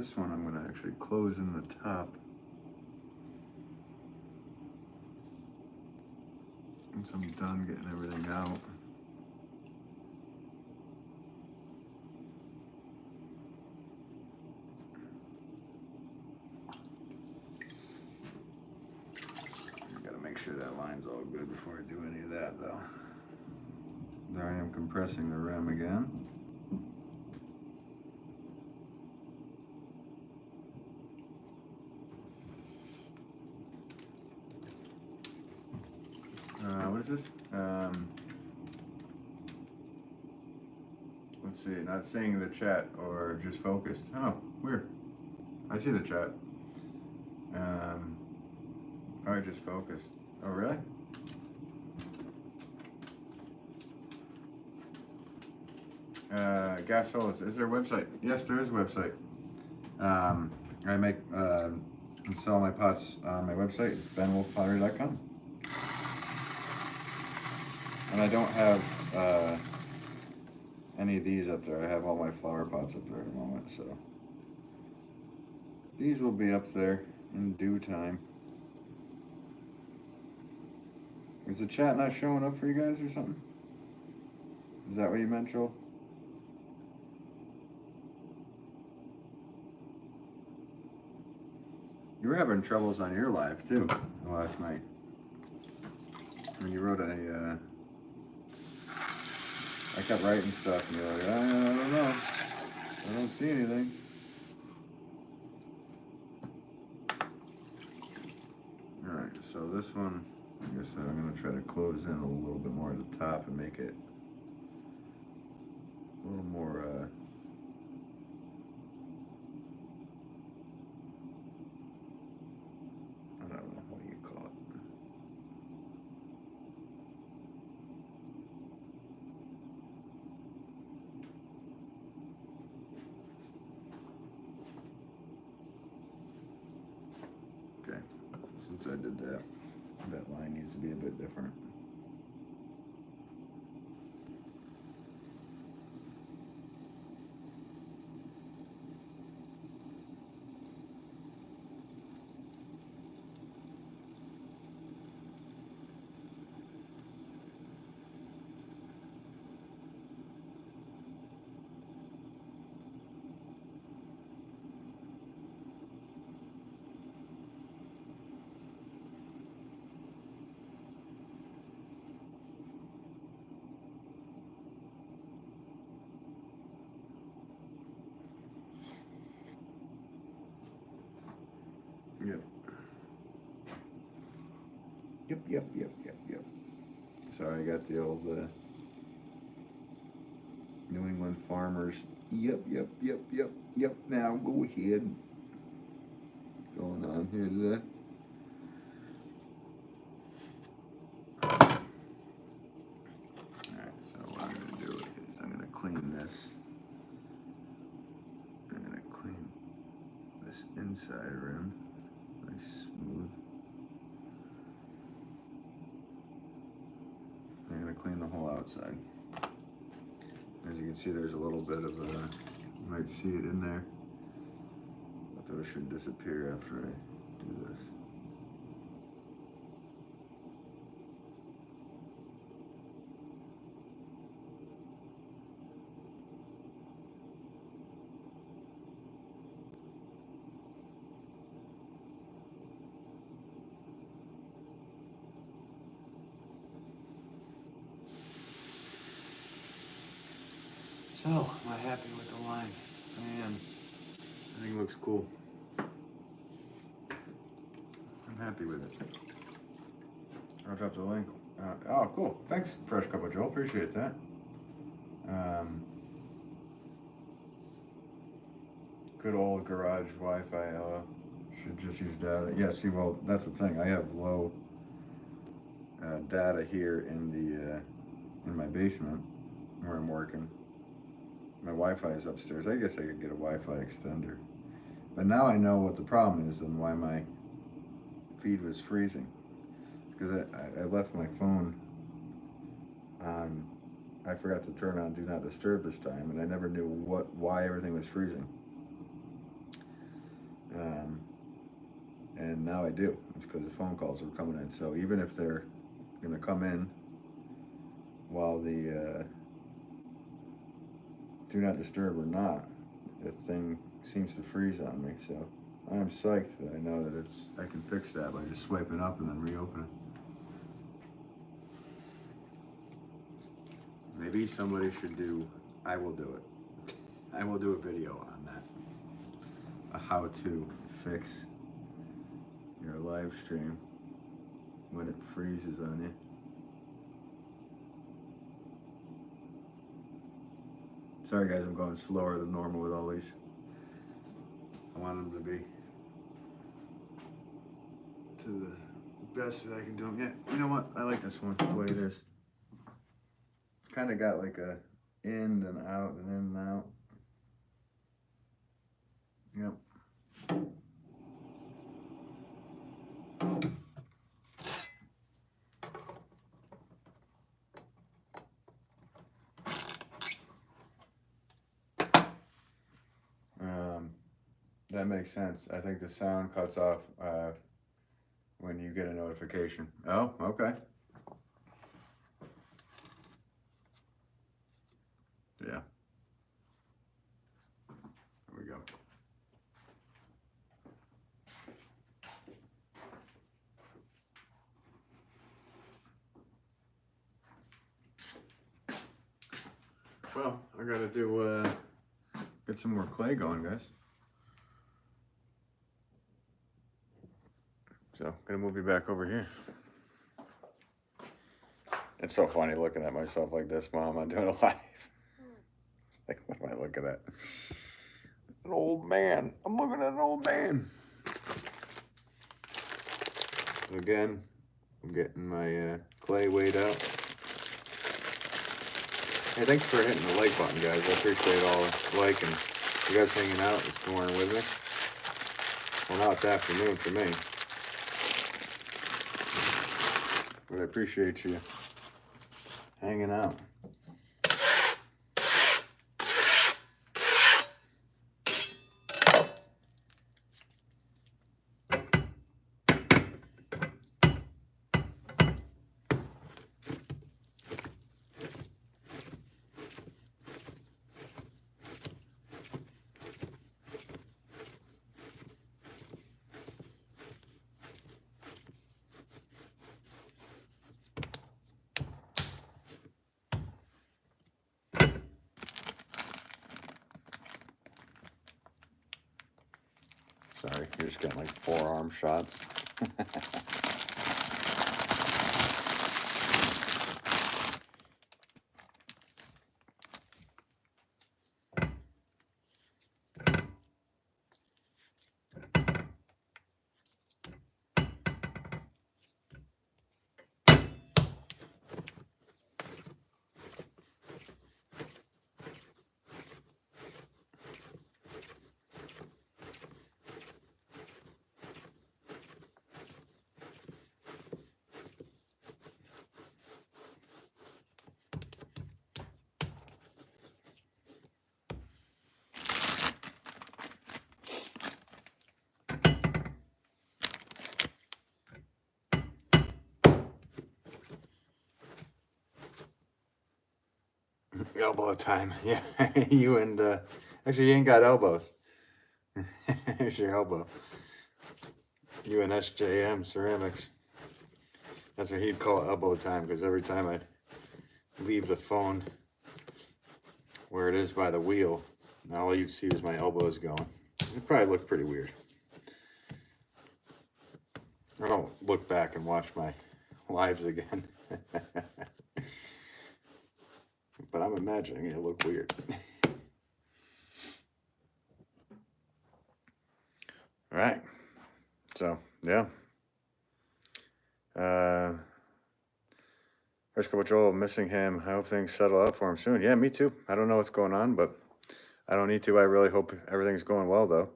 this one I'm going to actually close in the top. Once I'm done getting everything out. I gotta make sure that line's all good before I do any of that though. There I am compressing the rim again. What is this? Let's see, not seeing the chat or just focused. Oh, weird. I see the chat. Probably just focused. Oh, really? Gas Solis, is there a website? Yes, there is a website. I make and sell my pots on my website. It's benwolfpottery.com. And I don't have any of these up there. I have all my flower pots up there at the moment, so these will be up there in due time. Is the chat not showing up for you guys or something? Is that what you meant, Joel? You were having troubles on your live too last night. When you wrote I kept writing stuff and you're like, I don't know. I don't see anything. Alright, so this one, I guess I'm going to try to close in a little bit more at the top and make it a little more, I don't know, what do you call it? Okay, since I did that, that line needs to be a bit different. Yep. Sorry, I got the old New England farmers. Yep. Now go ahead. Going on here today. Alright, so what I'm going to do is I'm going to clean this. I'm going to clean this inside rim. Nice smooth. I'm going to clean the whole outside. As you can see, there's a little bit of you might see it in there, but those should disappear after I do this. So, am I happy with the line? I am. I think it looks cool. I'm happy with it. I'll drop the link. Oh, cool. Thanks, Fresh Cup of Joel. Appreciate that. Good old garage Wi-Fi. Should just use data. Yeah, see, well, that's the thing. I have low data here in the in my basement where I'm working. My Wi-Fi is upstairs. I guess I could get a Wi-Fi extender. But now I know what the problem is and why my feed was freezing. Because I left my phone on, I forgot to turn on Do Not Disturb this time, and I never knew why everything was freezing. And now I do. It's because the phone calls are coming in. So even if they're going to come in while the do not disturb or not, the thing seems to freeze on me. So I'm psyched that I know that I can fix that by just swiping up and then reopen it. Maybe somebody should do, I will do it. I will do a video on that. A how to fix your live stream when it freezes on you. Sorry guys, I'm going slower than normal with all these. I want them to be to the best that I can do them. Yeah, you know what? I like this one the way it is. It's kind of got like a in and out and in and out. Yep. That makes sense. I think the sound cuts off when you get a notification. Oh, okay. Yeah. There we go. Well, I gotta do get some more clay going, guys. So, gonna move you back over here. It's so funny looking at myself like this, Mom. I'm doing a live. Like, what am I looking at? An old man. I'm looking at an old man. Again, I'm getting my clay weighed out. Hey, thanks for hitting the like button, guys. I appreciate all the liking. You guys hanging out this morning with me. Well, now it's afternoon for me. But I appreciate you hanging out. Sorry, you're just getting like forearm shots. Elbow time. Yeah, you and actually you ain't got elbows. Here's your elbow. You and SJM Ceramics. That's what he'd call elbow time, because every time I leave the phone where it is by the wheel, now all you'd see is my elbows going. It probably looked pretty weird. I don't look back and watch my lives again. But I'm imagining it looked weird. All right. So, yeah. First couple Joel, missing him. I hope things settle out for him soon. Yeah, me too. I don't know what's going on, but I don't need to. I really hope everything's going well, though.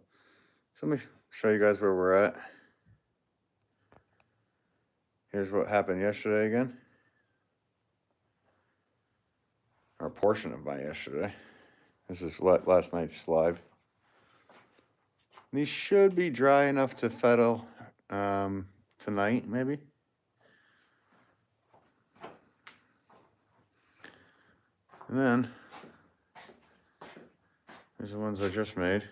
So let me show you guys where we're at. Here's what happened yesterday again. Or a portion of my yesterday. This is last night's live. These should be dry enough to fettle tonight, maybe. And then there's the ones I just made.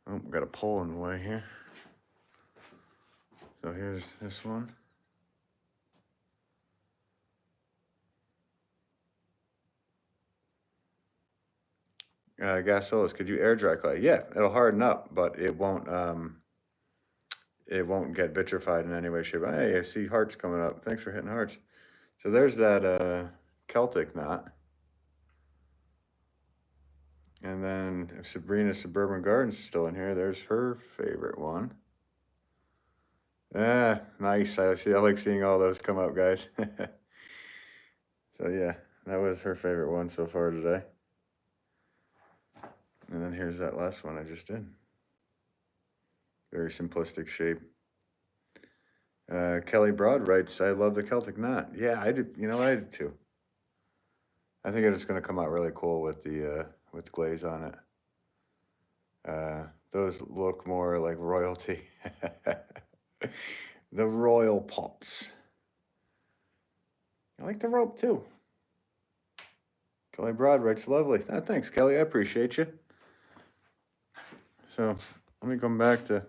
Oh, got a pole in the way here. So here's this one. Gasolis, could you air dry clay? Yeah, it'll harden up, but it won't get vitrified in any way, shape. Hey, I see hearts coming up. Thanks for hitting hearts. So there's that Celtic knot. And then if Sabrina's Suburban Gardens is still in here, there's her favorite one. Ah, nice. I like seeing all those come up, guys. So yeah, that was her favorite one so far today. And then here's that last one I just did. Very simplistic shape. Kelly Broad writes, I love the Celtic knot. Yeah, I did. You know what? I did too. I think it's going to come out really cool with the with glaze on it. Those look more like royalty. The royal pots. I like the rope too. Kelly Broad writes, lovely. Thanks, Kelly. I appreciate you. So let me come back to.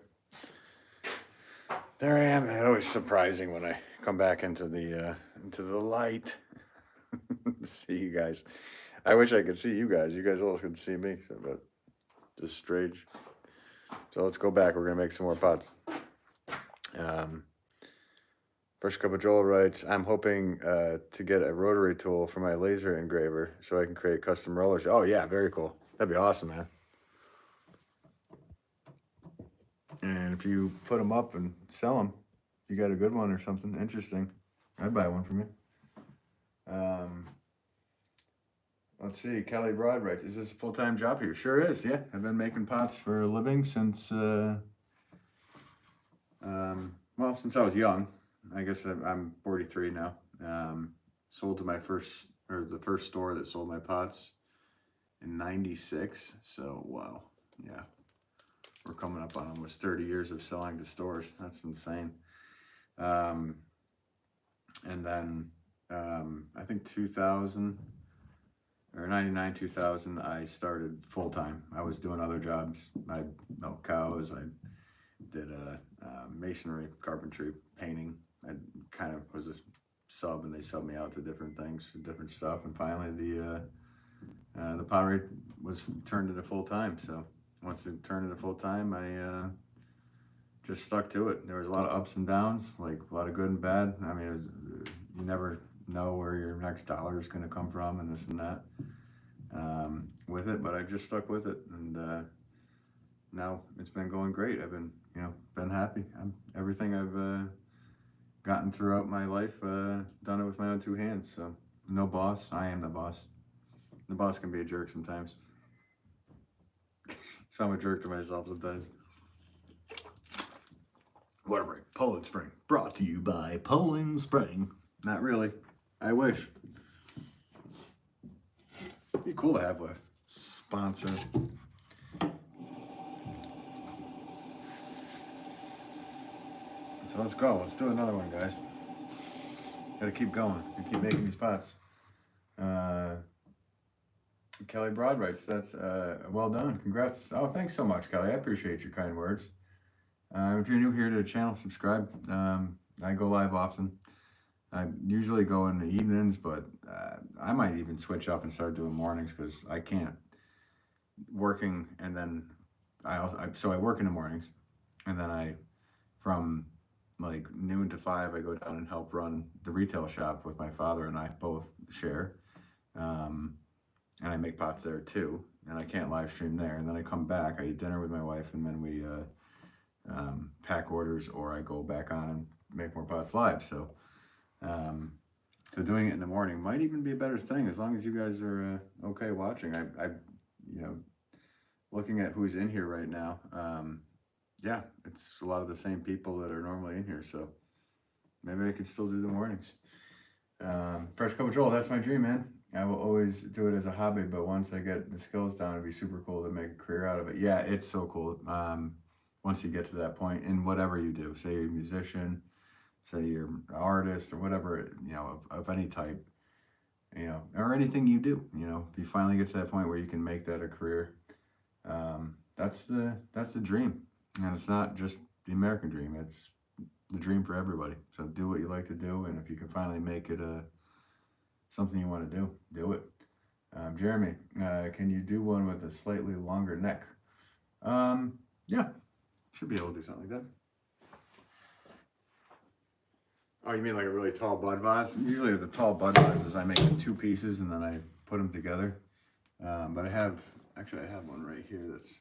There I am. It's always surprising when I come back into the light. See you guys. I wish I could see you guys. You guys always could see me. So, but just strange. So let's go back. We're gonna make some more pots. First Cup of Joel writes, I'm hoping to get a rotary tool for my laser engraver so I can create custom rollers. Oh yeah, very cool. That'd be awesome, man. And if you put them up and sell them, if you got a good one or something interesting, I'd buy one from you. Let's see. Kelly Broad writes, is this a full-time job for you? Sure is, yeah. I've been making pots for a living since, since I was young. I guess I'm 43 now. Sold to the first store that sold my pots in 96. So, wow. Yeah. We're coming up on almost 30 years of selling to stores. That's insane. And then I think 2000 or 99, 2000, I started full time. I was doing other jobs. I milked cows. I did masonry, carpentry, painting. I kind of was a sub, and they subbed me out to different things, different stuff. And finally, the pottery was turned into full time. So once it turned into full time, I just stuck to it. There was a lot of ups and downs, like a lot of good and bad. I mean, you never know where your next dollar is going to come from, and this and that with it. But I just stuck with it, and now it's been going great. I've been happy. Everything I've gotten throughout my life, done it with my own two hands. So no boss. I am the boss. The boss can be a jerk sometimes. So I'm a jerk to myself sometimes. Water break, Poland Spring, brought to you by Poland Spring. Not really. I wish. It'd be cool to have a sponsor. So let's go. Let's do another one, guys. Gotta keep going. Gotta keep making these pots. Kelly Broad writes, that's well done. Congrats. Oh, thanks so much, Kelly. I appreciate your kind words. If you're new here to the channel, subscribe. I go live often. I usually go in the evenings, but I might even switch up and start doing mornings because I can't working, and then I work in the mornings, and then from like noon to 5, I go down and help run the retail shop with my father, and I both share. And I make pots there too, and I can't live stream there. And then I come back, I eat dinner with my wife, and then we pack orders, or I go back on and make more pots live. So doing it in the morning might even be a better thing, as long as you guys are okay watching. I looking at who's in here right now, yeah, it's a lot of the same people that are normally in here, so maybe I could still do the mornings. Fresh Cup of Joel, that's my dream, man. I will always do it as a hobby, but once I get the skills down, it'd be super cool to make a career out of it. Yeah, it's so cool. Once you get to that point in whatever you do, say you're a musician, say you're an artist or whatever, of any type, or anything you do, if you finally get to that point where you can make that a career, that's the dream. And it's not just the American dream, it's the dream for everybody. So do what you like to do, and if you can finally make it something you want to do it. Jeremy, can you do one with a slightly longer neck? Yeah, should be able to do something like that. Oh, you mean like a really tall bud vase? Usually with the tall bud vases, I make it 2 pieces and then I put them together. But I have one right here that's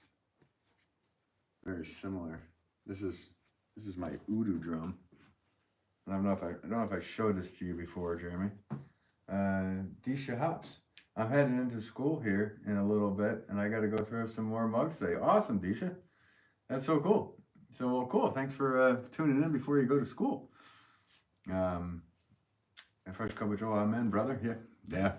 very similar. This is my Udu drum. I don't know if I showed this to you before, Jeremy. Disha Hops. I'm heading into school here in a little bit, and I got to go through some more mugs today. Awesome, Disha. That's so cool. So, well, cool. Thanks for tuning in before you go to school. A fresh cup of Joe, amen, brother. Yeah.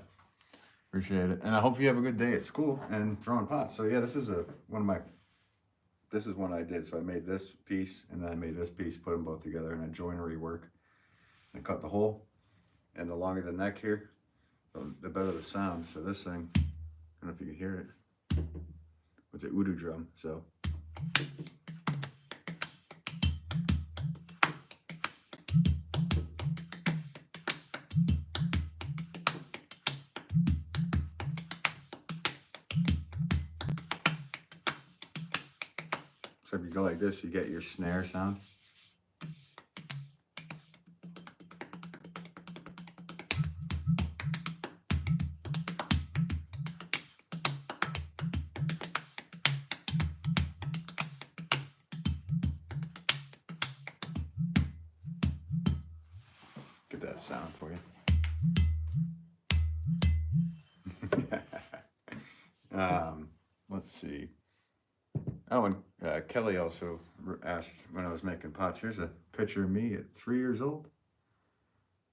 Appreciate it. And I hope you have a good day at school and throwing pots. So, yeah, this is one I did. So I made this piece, and then I made this piece, put them both together in a joinery work. I cut the hole, and the longer the neck here, the better the sound. So this thing, I don't know if you can hear it. It's an Udu drum. So if you go like this, you get your snare sound. Get that sound for you. Let's see. Oh, and Kelly also asked when I was making pots. Here's a picture of me at 3 years old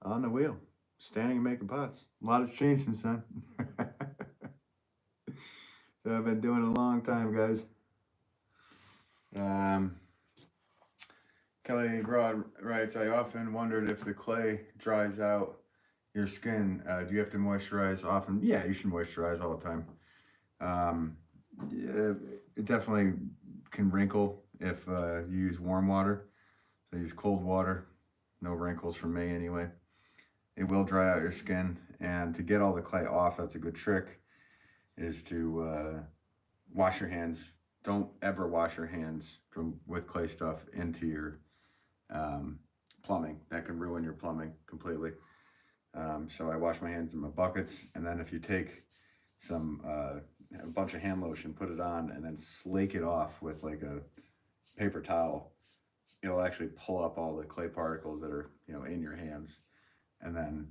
on the wheel, standing and making pots. A lot has changed since then. So I've been doing it a long time, guys. Kelly Broad writes, I often wondered if the clay dries out your skin. Do you have to moisturize often? Yeah, you should moisturize all the time. Yeah, it definitely can wrinkle if you use warm water. So use cold water, no wrinkles from me anyway. It will dry out your skin, and to get all the clay off, that's a good trick, is to wash your hands. Don't ever wash your hands with clay stuff into your plumbing. That can ruin your plumbing completely. So I wash my hands in my buckets, and then if you take a bunch of hand lotion, put it on, and then slake it off with like a paper towel, it'll actually pull up all the clay particles that are in your hands, and then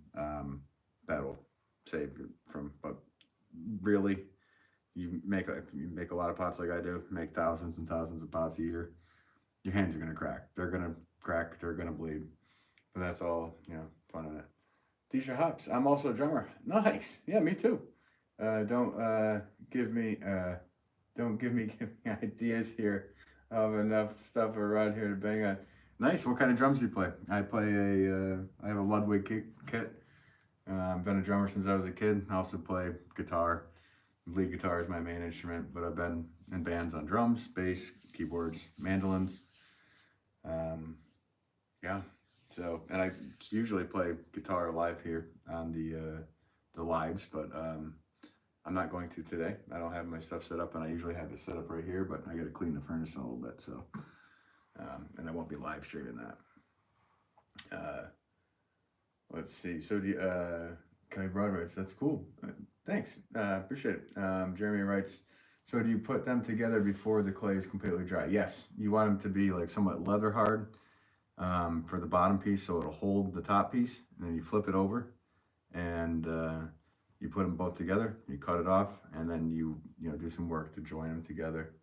that'll save you from. But really, you make a lot of pots like I do, make thousands and thousands of pots a year, your hands are gonna crack. They're gonna crack. They're gonna bleed. But that's all fun in it. Disha Hops. I'm also a drummer. Nice. Yeah, me too. Don't give me ideas here of enough stuff around here to bang on. Nice. What kind of drums do you play? I have a Ludwig kit. I've been a drummer since I was a kid. I also play guitar. Lead guitar is my main instrument, but I've been in bands on drums, bass, keyboards, mandolins. Yeah. So, and I usually play guitar live here on the lives, but I'm not going to today. I don't have my stuff set up, and I usually have it set up right here, but I got to clean the furnace a little bit, so, and I won't be live streaming that. Let's see. So Kelly Broad writes, that's cool. Thanks. Appreciate it. Jeremy writes, so do you put them together before the clay is completely dry? Yes. You want them to be like somewhat leather hard for the bottom piece, so it'll hold the top piece, and then you flip it over, and you put them both together, you cut it off, and then you do some work to join them together.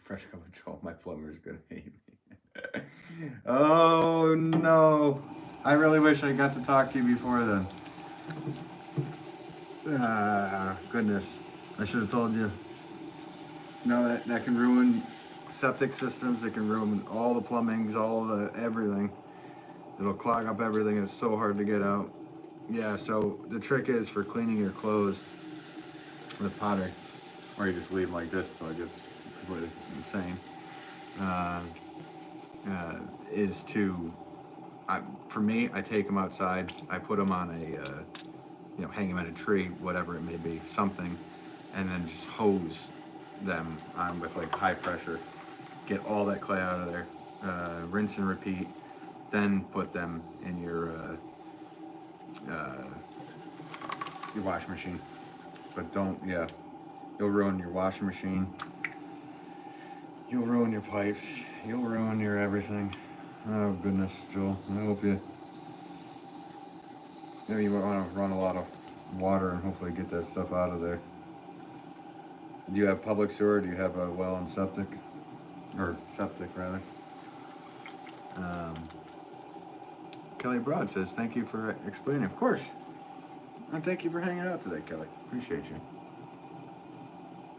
Fresh cup of Joel, my plumber's gonna hate me. Oh no. I really wish I got to talk to you before then. Goodness. I should have told you. No, that can ruin septic systems. It can ruin all the plumbings, all the everything. It'll clog up everything. It's so hard to get out. Yeah, so the trick is for cleaning your clothes with Pottery, or you just leave them like this until it gets completely insane, uh, is to, for me, I take them outside. I put them on hang them in a tree, whatever it may be, something, and then just hose them on with like high pressure. Get all that clay out of there. Rinse and repeat. Then put them in your washing machine. But don't, you'll ruin your washing machine. You'll ruin your pipes. You'll ruin your everything. Oh goodness, Joel. I hope maybe you want to run a lot of water and hopefully get that stuff out of there. Do you have public sewer? Do you have a well and septic? Or septic, rather. Kelly Broad says, thank you for explaining. Of course. And thank you for hanging out today, Kelly. Appreciate you.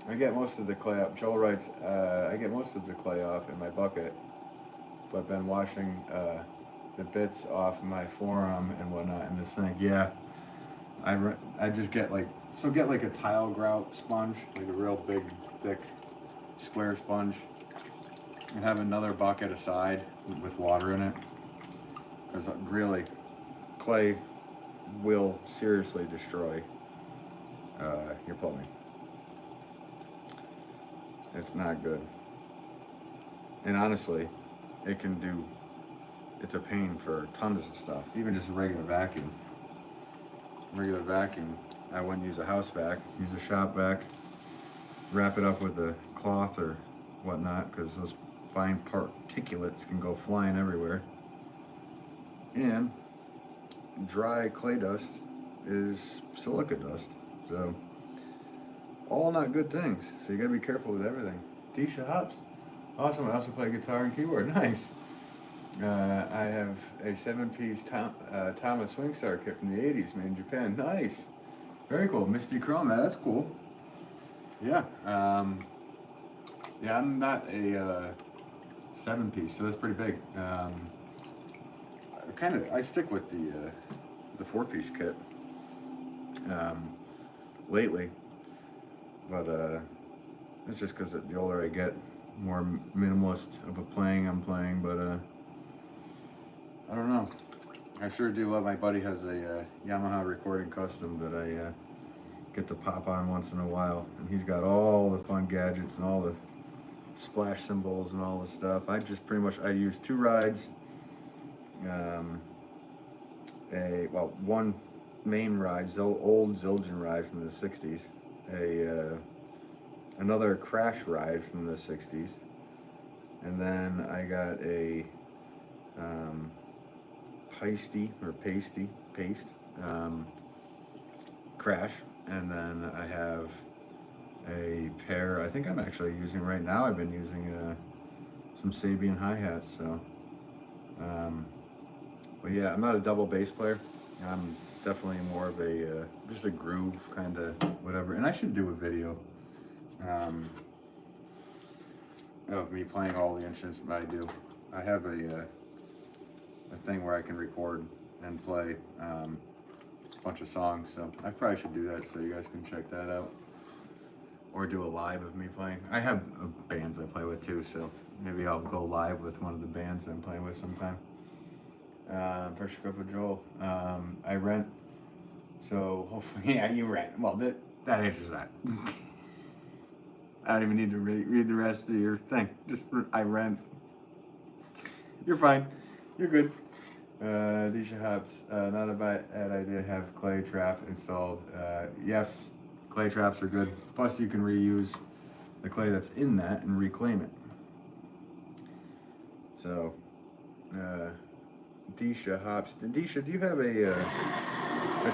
I get most of the clay up. Joel writes, I get most of the clay off in my bucket, but I've been washing the bits off my forearm and whatnot in the sink. Yeah. I just get like a tile grout sponge, like a real big, thick, square sponge, and have another bucket aside with water in it. Because really, clay will seriously destroy your plumbing. It's not good. And honestly, it's a pain for tons of stuff, even just a regular vacuum. I wouldn't use a house vac, use a shop vac, wrap it up with a cloth or whatnot, because those fine particulates can go flying everywhere. And dry clay dust is silica dust, so all not good things. So you gotta be careful with everything. Tisha Hops, awesome. I also play guitar and keyboard. Nice. I have a 7-piece Thomas Swingstar kit from the 80s, made in Japan. Nice. Very cool. Misty Chrome, that's cool. Yeah. Yeah, I'm not a 7-piece, so that's pretty big. I stick with the 4-piece kit lately, but it's just because the older I get, more minimalist of a playing I'm playing, but I don't know. I sure do love. My buddy has a Yamaha Recording Custom that I get to pop on once in a while, and he's got all the fun gadgets and all the splash cymbals and all the stuff. I use 2 rides, one main ride, old Zildjian ride from the 60s, another crash ride from the 60s, and then I got a paste crash, and then I have a pair, I think I'm actually using right now, I've been using some Sabian hi-hats, so but yeah, I'm not a double bass player. I'm definitely more of a just a groove kind of whatever, and I should do a video of me playing all the instruments I do. I have a thing where I can record and play a bunch of songs, so I probably should do that so you guys can check that out, or do a live of me playing. I have bands I play with too, so maybe I'll go live with one of the bands I'm playing with sometime. Pressure Cooker Joel, I rent, so hopefully, yeah, you rent. Well, that answers that. I don't even need to read the rest of your thing. Just I rent. You're fine. You're good. Disha Hops, not a bad idea to have clay trap installed. Yes, clay traps are good. Plus, you can reuse the clay that's in that and reclaim it. So, Disha Hops. Disha, do you have a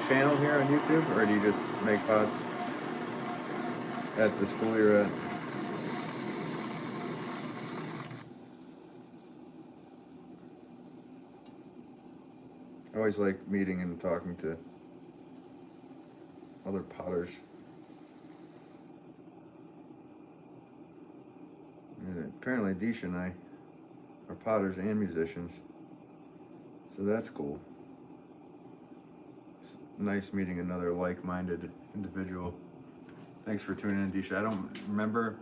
channel here on YouTube, or do you just make pots at the school you're at? I always like meeting and talking to other potters. And apparently Deisha and I are potters and musicians, so that's cool. It's nice meeting another like-minded individual. Thanks for tuning in, Deisha. I don't remember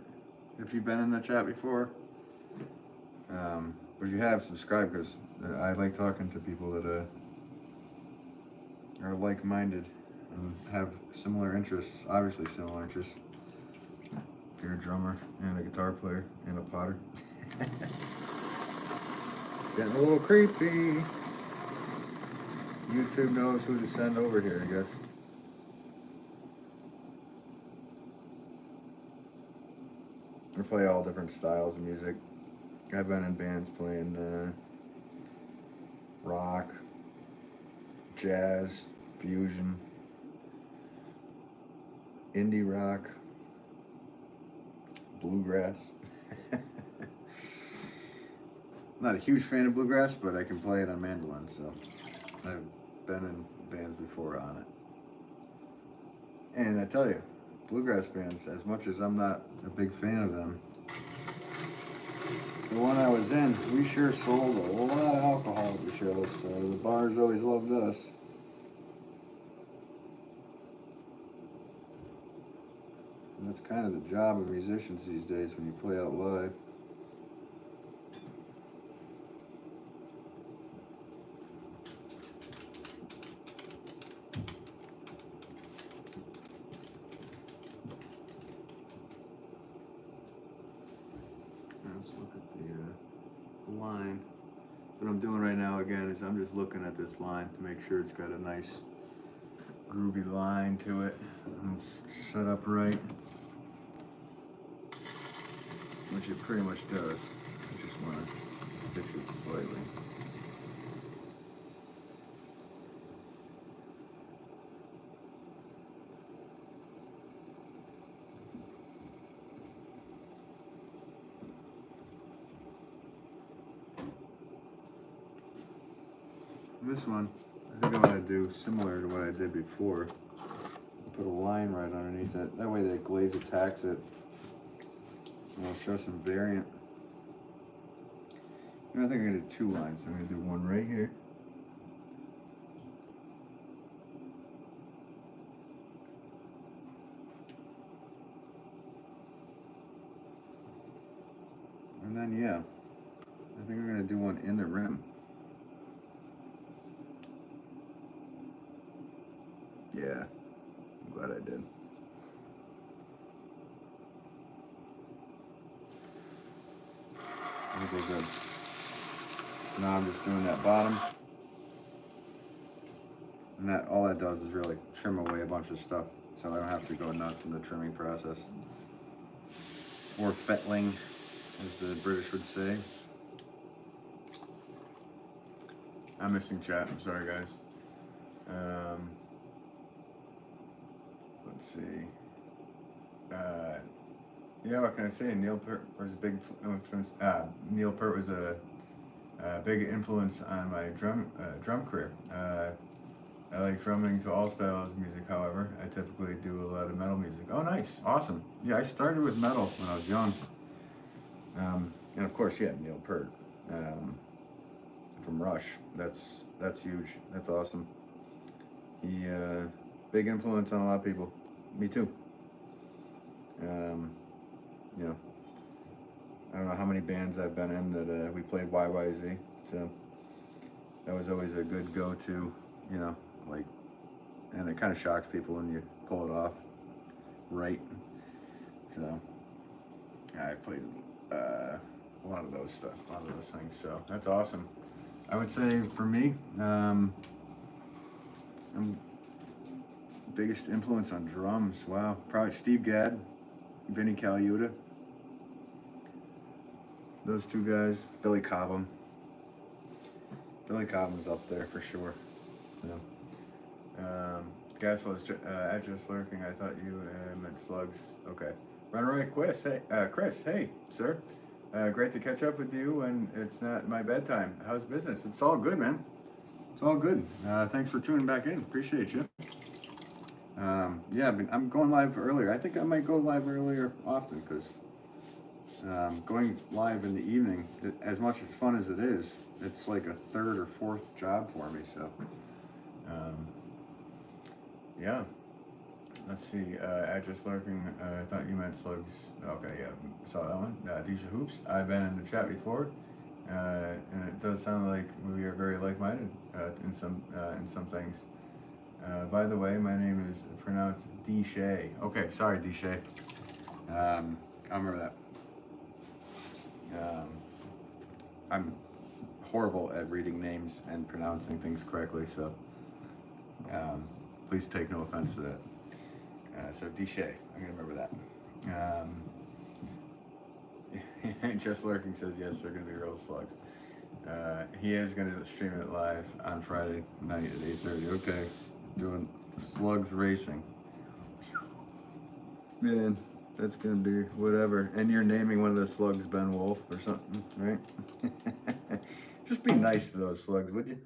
if you've been in the chat before, but if you have, subscribe, because I like talking to people that are like-minded and have similar interests, obviously similar interests. If you're a drummer and a guitar player and a potter. Getting a little creepy. YouTube knows who to send over here, I guess. I play all different styles of music. I've been in bands playing rock, jazz, fusion, indie rock, bluegrass. Not a huge fan of bluegrass, but I can play it on mandolin, so I've been in bands before on it. And I tell you, bluegrass bands, as much as I'm not a big fan of them, the one I was in, we sure sold a lot of alcohol at the shows, so the bars always loved us. And that's kind of the job of musicians these days when you play out live. Let's look at the line. What I'm doing right now again is I'm just looking at this line to make sure it's got a nice groovy line to it and set up right, which it pretty much does. I just want to fix it slightly. This one, I think I'm going to do similar to what I did before. Put a line right underneath it. That way the glaze attacks it. And I'll show some variant. And I think I'm going to do 2 lines. I'm going to do one right here. And then, yeah, I think I'm going to do one in the rim. Yeah, I'm glad I did. I think we're good. Now I'm just doing that bottom. And that all that does is really trim away a bunch of stuff, so I don't have to go nuts in the trimming process. Or fettling, as the British would say. I'm missing chat, I'm sorry guys. Let's see. Yeah, what can I say? Neil Peart was a big influence. Neil Peart was a big influence on my drum career. I like drumming to all styles of music, however. I typically do a lot of metal music. Oh, nice. Awesome. Yeah, I started with metal when I was young. And of course, yeah, Neil Peart from Rush. That's huge. That's awesome. He, big influence on a lot of people. Me too. You know, I don't know how many bands I've been in that we played YYZ, so that was always a good go-to, you know, like, and it kind of shocks people when you pull it off right. So I played a lot of those stuff, a lot of those things, so that's awesome. I would say for me, I'm biggest influence on drums, wow, probably Steve Gadd, Vinnie Colaiuta. Those 2 guys, Billy Cobham. Billy Cobham's up there for sure. Yeah. Gaslow's address lurking. I thought you meant slugs. Okay. Runaway Chris. Hey, Chris. Hey, sir. Great to catch up with you. And it's not my bedtime. How's business? It's all good, man. It's all good. Thanks for tuning back in. Appreciate you. Yeah, I'm going live earlier. I think I might go live earlier often because going live in the evening, as much as fun as it is, it's like a third or fourth job for me. So, yeah. Let's see. Just lurking. I thought you meant slugs. Okay, yeah, saw that one. Disha Hoops. I've been in the chat before, and it does sound like we are very like-minded in some things. By the way, my name is pronounced Dishay. Okay, sorry, Dishay. I'll remember that. I'm horrible at reading names and pronouncing things correctly, so please take no offense to that. So Dishay, I'm gonna remember that. Just lurking says yes, they're gonna be real slugs. He is gonna stream it live on Friday night at 8:30. Okay, doing slugs racing. Man, that's gonna be whatever. And you're naming one of the slugs Ben Wolff or something, right? Just be nice to those slugs, would you?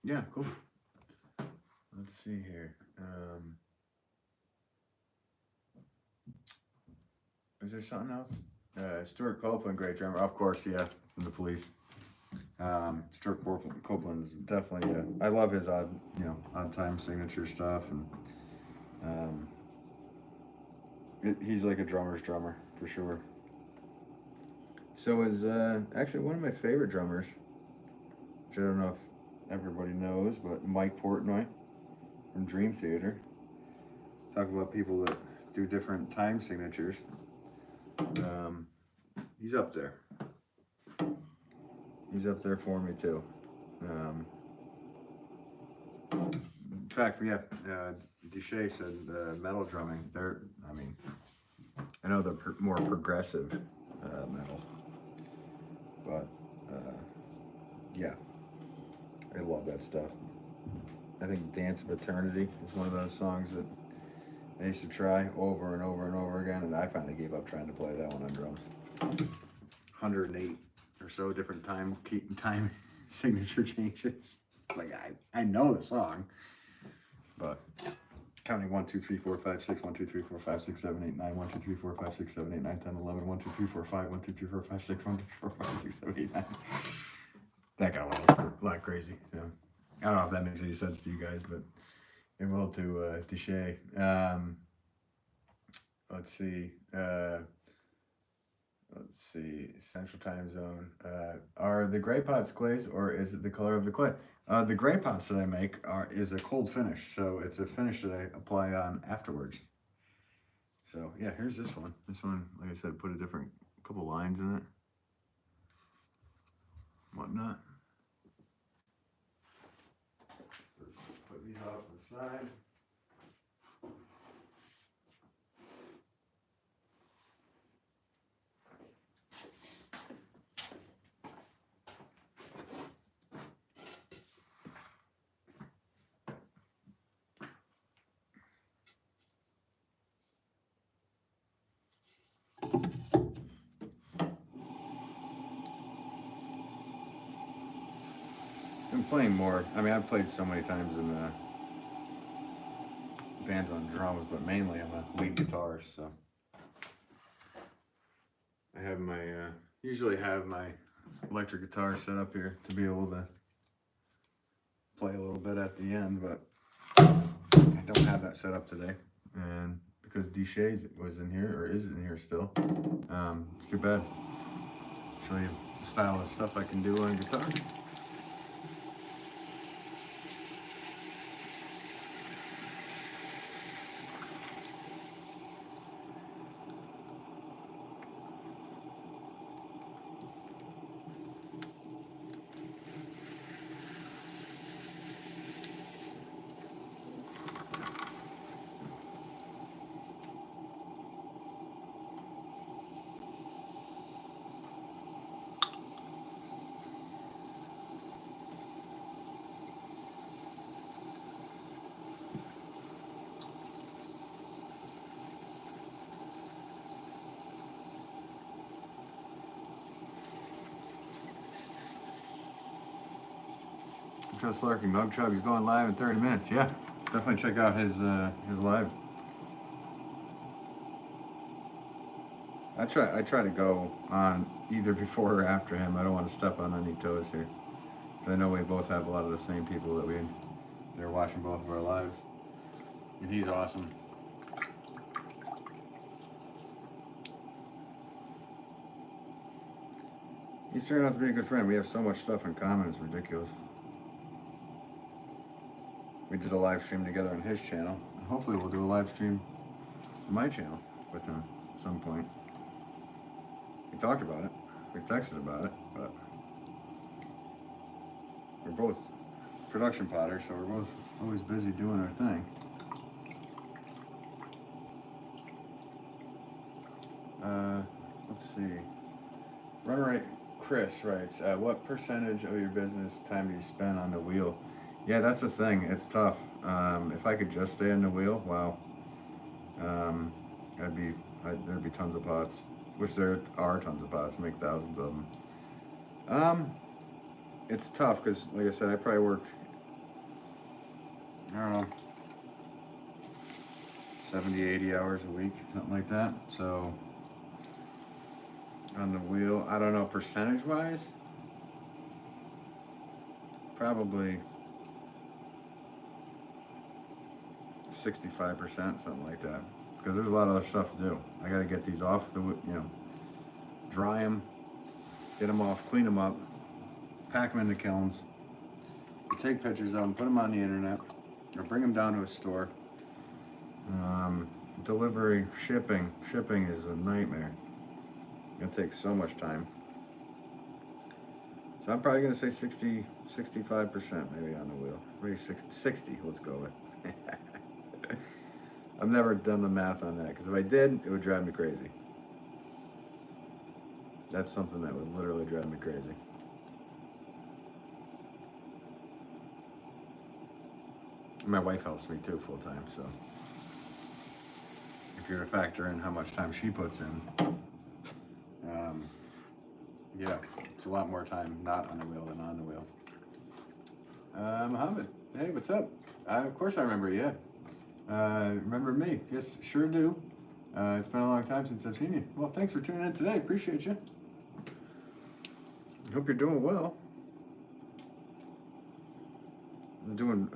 Yeah, cool. Let's see here. Is there something else? Stuart Copeland, great drummer. Of course, yeah, from the Police. Stuart Copeland's definitely. I love his odd time signature stuff, and he's like a drummer's drummer for sure. So is actually one of my favorite drummers, which I don't know if everybody knows, but Mike Portnoy from Dream Theater. Talk about people that do different time signatures. He's up there. He's up there for me too. In fact, yeah, Duche said metal drumming. I know they're more progressive metal, but yeah, I love that stuff. I think Dance of Eternity is one of those songs that I used to try over and over and over again, and I finally gave up trying to play that one on drums. 108 or so different time signature changes. It's like I know the song, but counting 1, 2, 3, 4, 5, 6, 1, 2, 3, 4, 5, 6, 7, 8, 9, 1, 2, 3, 4, 5, 6, 7, 8, 9, 10, 11, 1, 2, 3, 4, 5, 1, 2, 3, 4, 5, 6, 1, 2, 3, 4, 5, 6, 7, 8, 9. That got a lot crazy. So I don't know if that makes any sense to you guys, but it will to Duche. Let's see. Central Time Zone. Are the gray pots glaze or is it the color of the clay? The gray pots that I make is a cold finish, so it's a finish that I apply on afterwards. So yeah, here's this one. This one, like I said, put a couple lines in it, whatnot. Let's put these off to the side. I'm playing more. I mean, I've played so many times in bands on drums, but mainly I'm a lead guitarist, so I have my usually have my electric guitar set up here to be able to play a little bit at the end, but I don't have that set up today, and because Duche was in here or is in here still, it's too bad. Show you the style of stuff I can do on guitar. Just Lurking. Mug Chug is going live in 30 minutes. Yeah, definitely check out his live. I try to go on either before or after him. I don't want to step on any toes here. I know we both have a lot of the same people they're watching both of our lives. And he's awesome. He's turned out to be a good friend. We have so much stuff in common, it's ridiculous. We did a live stream together on his channel. And hopefully we'll do a live stream on my channel with him at some point. We talked about it. We texted about it, but we're both production potters, so we're both always busy doing our thing. Let's see. Runner Chris writes, what percentage of your business time do you spend on the wheel? Yeah, that's the thing. It's tough. If I could just stay on the wheel, wow. There'd be tons of pots, which there are tons of pots. I make thousands of them. It's tough because, like I said, I probably work, I don't know, 70, 80 hours a week, something like that. So on the wheel, I don't know, percentage-wise, probably 65%, something like that. Because there's a lot of other stuff to do. I got to get these off the, dry them, get them off, clean them up, pack them into kilns, take pictures of them, put them on the internet, or bring them down to a store. Delivery, shipping is a nightmare. It takes so much time. So I'm probably going to say 60, 65% maybe on the wheel. Maybe 60, let's go with. I've never done the math on that, because if I did, it would drive me crazy. That's something that would literally drive me crazy. My wife helps me too full time, so if you're to factor in how much time she puts in, yeah, it's a lot more time not on the wheel than on the wheel. Muhammad, hey, what's up? Of course I remember you. Remember me? Yes, sure do. It's been a long time since I've seen you. Well, thanks for tuning in today. Appreciate you. Hope you're doing well. I'm doing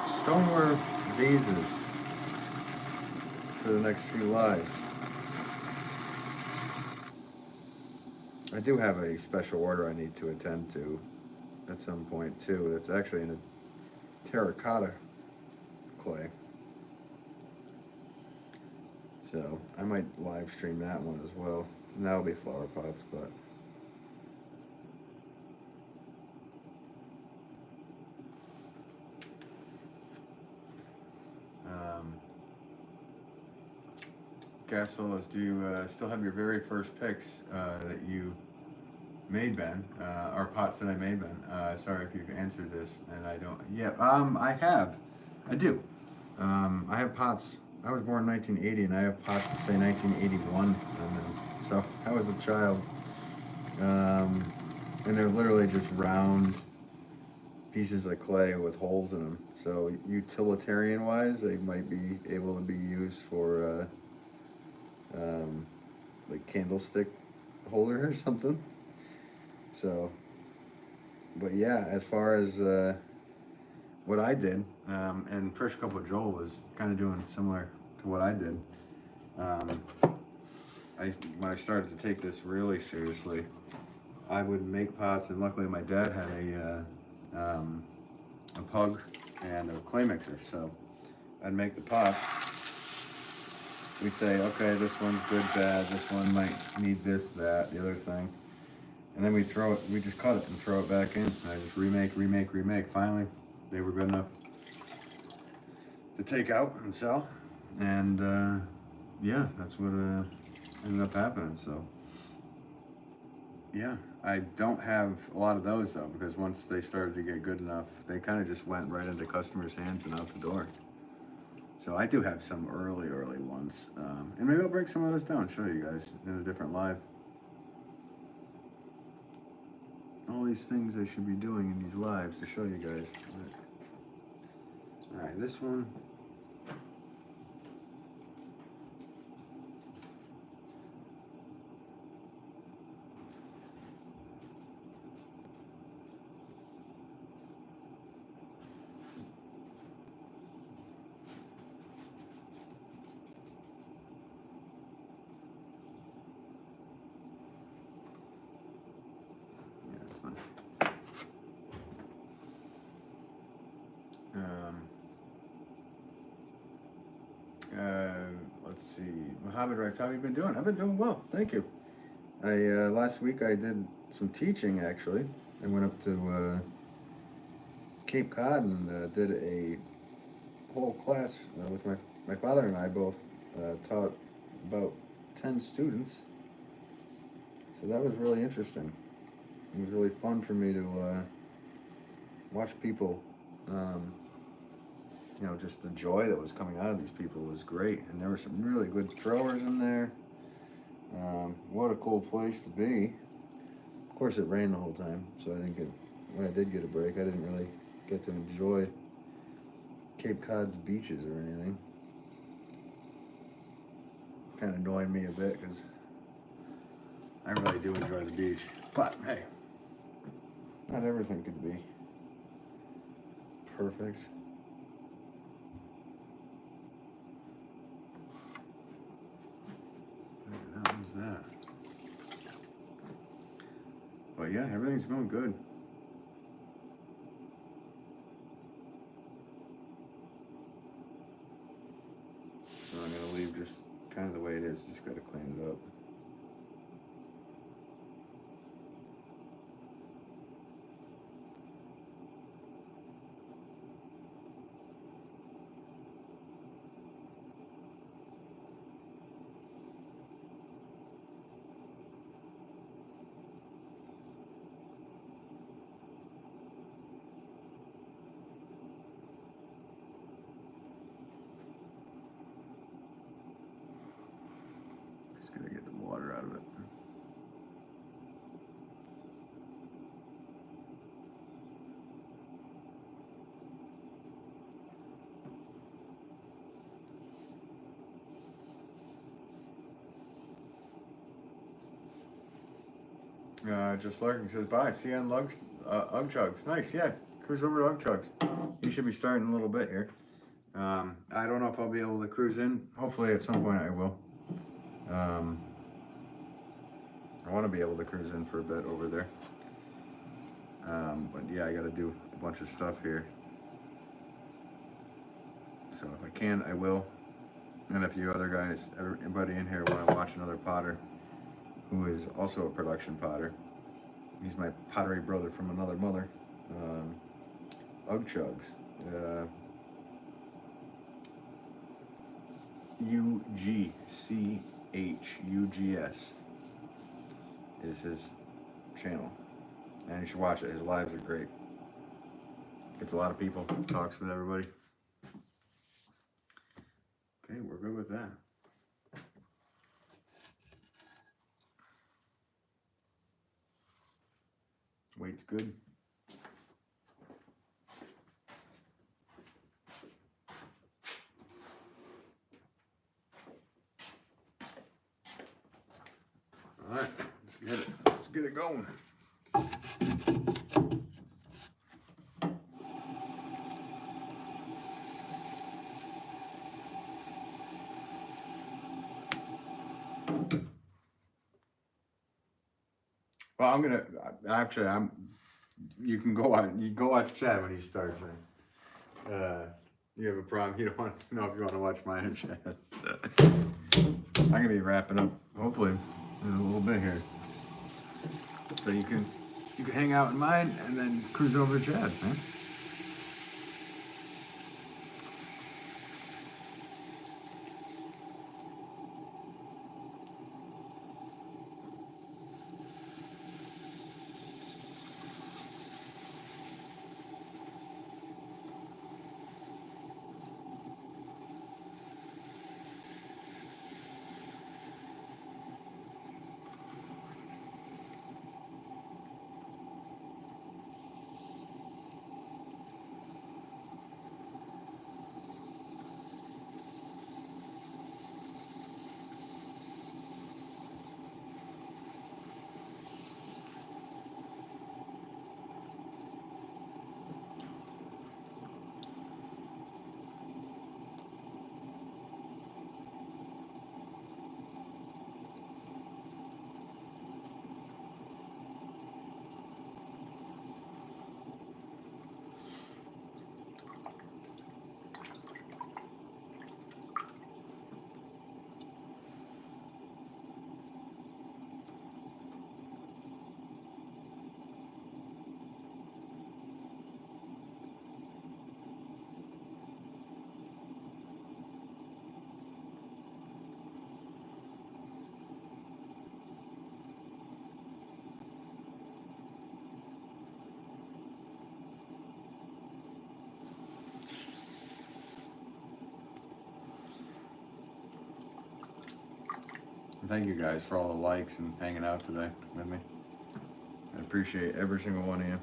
stoneware vases for the next few lives. I do have a special order I need to attend to at some point too. That's actually in a terracotta clay. So I might live stream that one as well. And that'll be flower pots, but Gasolas, do you still have your very first picks that you made, Ben? Or pots that I made, Ben? Sorry if you've answered this and I don't. Yeah, I have. I do. I have pots. I was born in 1980 and I have pots that say 1981 on them. So I was a child. And they're literally just round pieces of clay with holes in them. So utilitarian wise, they might be able to be used for like candlestick holder or something. So, but yeah, as far as what I did, and first couple of Joel was kind of doing similar to what I did. When I started to take this really seriously, I would make pots, and luckily my dad had a pug and a clay mixer, so I'd make the pots. We'd say, okay, this one's good, bad, this one might need this, that, the other thing. And then we just cut it and throw it back in. I just remake. Finally, they were good enough to take out and sell. And yeah, that's what ended up happening. So yeah, I don't have a lot of those though, because once they started to get good enough, they kind of just went right into customers' hands and out the door. So I do have some early ones. And maybe I'll break some of those down and show you guys in a different live. All these things I should be doing in these lives to show you guys. All right, this one. Yeah, it's not. Let's see. Muhammad writes, how have you been doing? I've been doing well, thank you. Last week I did some teaching, actually. I went up to Cape Cod and did a whole class with my father and I both taught about 10 students. So that was really interesting. It was really fun for me to watch people, just the joy that was coming out of these people was great. And there were some really good throwers in there. What a cool place to be. Of course it rained the whole time, so when I did get a break, I didn't really get to enjoy Cape Cod's beaches or anything. Kind of annoyed me a bit because I really do enjoy the beach. But hey, not everything could be perfect. That one's that. But yeah, everything's going good. So I'm gonna leave just kind of the way it is. Just gotta clean it up. Just gotta get the water out of it. Just lurking says bye. See you on Ugchugs. Nice, yeah. Cruise over to Ugchugs. You should be starting a little bit here. I don't know if I'll be able to cruise in. Hopefully at some point I will. I want to be able to cruise in for a bit over there. But yeah, I got to do a bunch of stuff here. So if I can, I will. And if you other guys, everybody in here want to watch another potter who is also a production potter, he's my pottery brother from another mother, Ugchugs. UGCHUGS is his channel. And you should watch it. His lives are great. Gets a lot of people, talks with everybody. Okay, we're good with that. Weight's good. All right, let's get it going. Well, you can go watch Chad when he starts, man. You have a problem, you don't want to know if you want to watch mine and Chad's. I'm gonna be wrapping up, hopefully, in a little bit here. So you can hang out in mine and then cruise over to Chad's, man. thank you guys for all the likes and hanging out today with me. I appreciate every single one of you.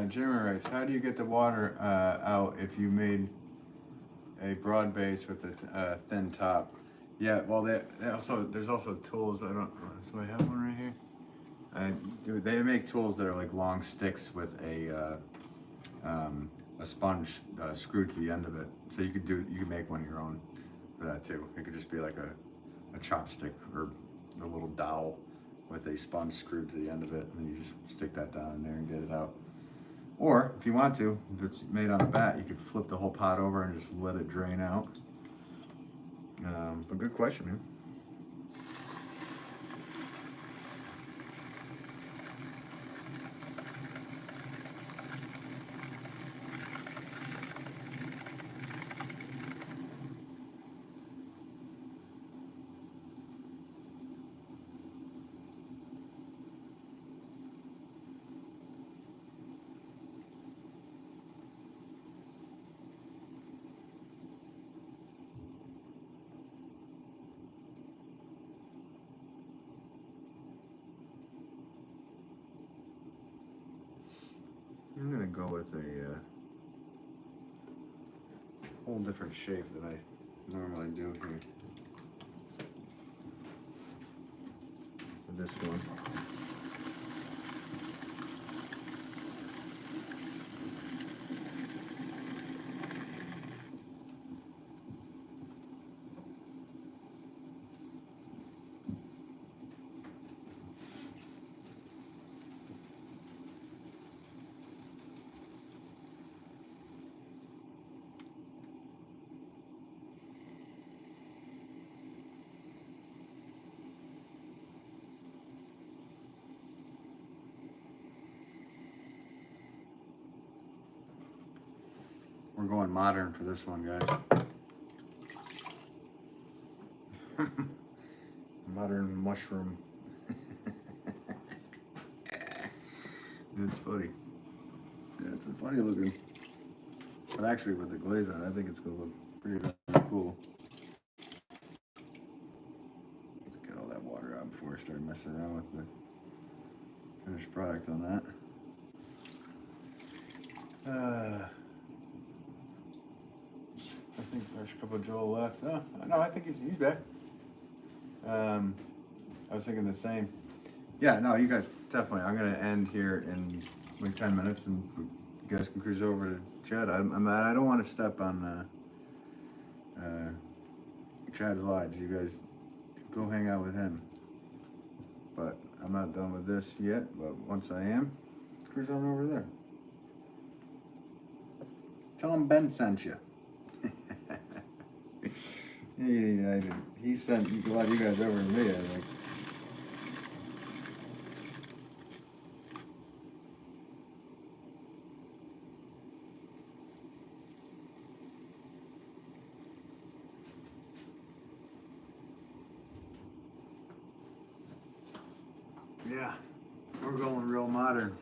Jeremy writes, how do you get the water out if you made a broad base with a thin top? Yeah, well, there's also tools. Do I have one right here? They make tools that are like long sticks with a sponge screwed to the end of it. So you can make one of your own for that too. It could just be like a chopstick or a little dowel with a sponge screwed to the end of it, and then you just stick that down in there and get it out. Or, if you want to, if it's made on a bat, you could flip the whole pot over and just let it drain out. But good question, man. I'm gonna go with a whole different shape than I normally do here. With this one. We're going modern for this one, guys. Modern mushroom. It's funny. Yeah, it's a funny looking. But actually, with the glaze on, I think it's gonna look pretty darn cool. Let's get all that water out before I start messing around with the finished product on that. I think there's a couple of Joel left. Oh, no, I think he's back. I was thinking the same. Yeah, no, you guys, definitely. I'm going to end here in like 10 minutes and you guys can cruise over to Chad. I don't want to step on Chad's lives. You guys go hang out with him. But I'm not done with this yet. But once I am, cruise on over there. Tell him Ben sent you. Yeah, he sent a lot of you guys over to me, I think. Yeah, we're going real modern.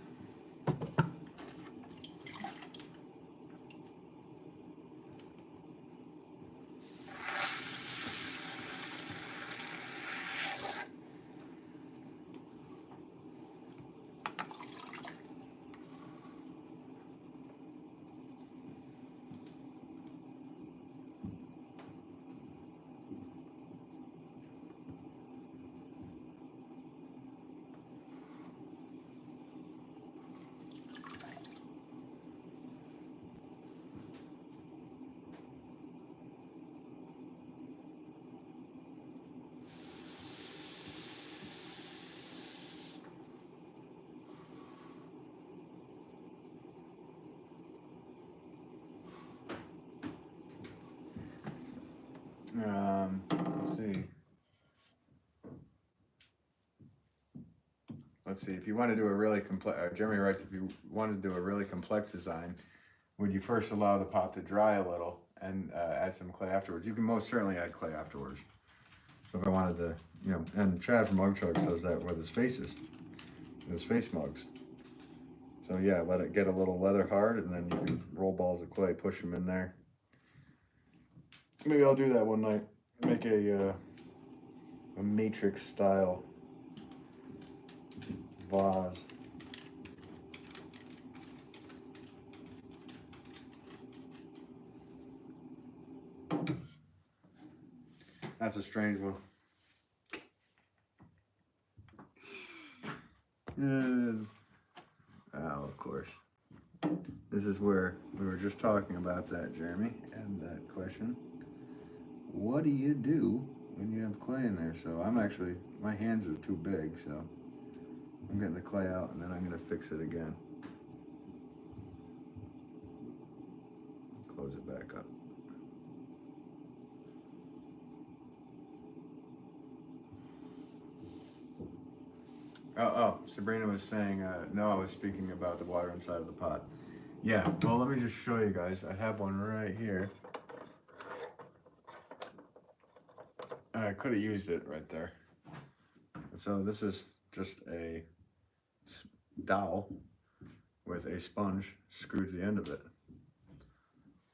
Let's see. Let's see. If you want to do a really complex, Jeremy writes, if you want to do a really complex design, would you first allow the pot to dry a little and add some clay afterwards? You can most certainly add clay afterwards. So if I wanted to, you know, and Chad from Mug Chugs does that with his faces, his face mugs. So yeah, let it get a little leather hard, and then you can roll balls of clay, push them in there. Maybe I'll do that one night. Make a matrix style vase. That's a strange one. Oh, of course. This is where we were just talking about that, Jeremy, and that question. What do you do when you have clay in there? So I'm actually, my hands are too big, so I'm getting the clay out and then I'm going to fix it again. Close it back up. Oh, Sabrina was saying, no, I was speaking about the water inside of the pot. Yeah, well, let me just show you guys. I have one right here. I could have used it right there. So this is just a dowel with a sponge screwed to the end of it.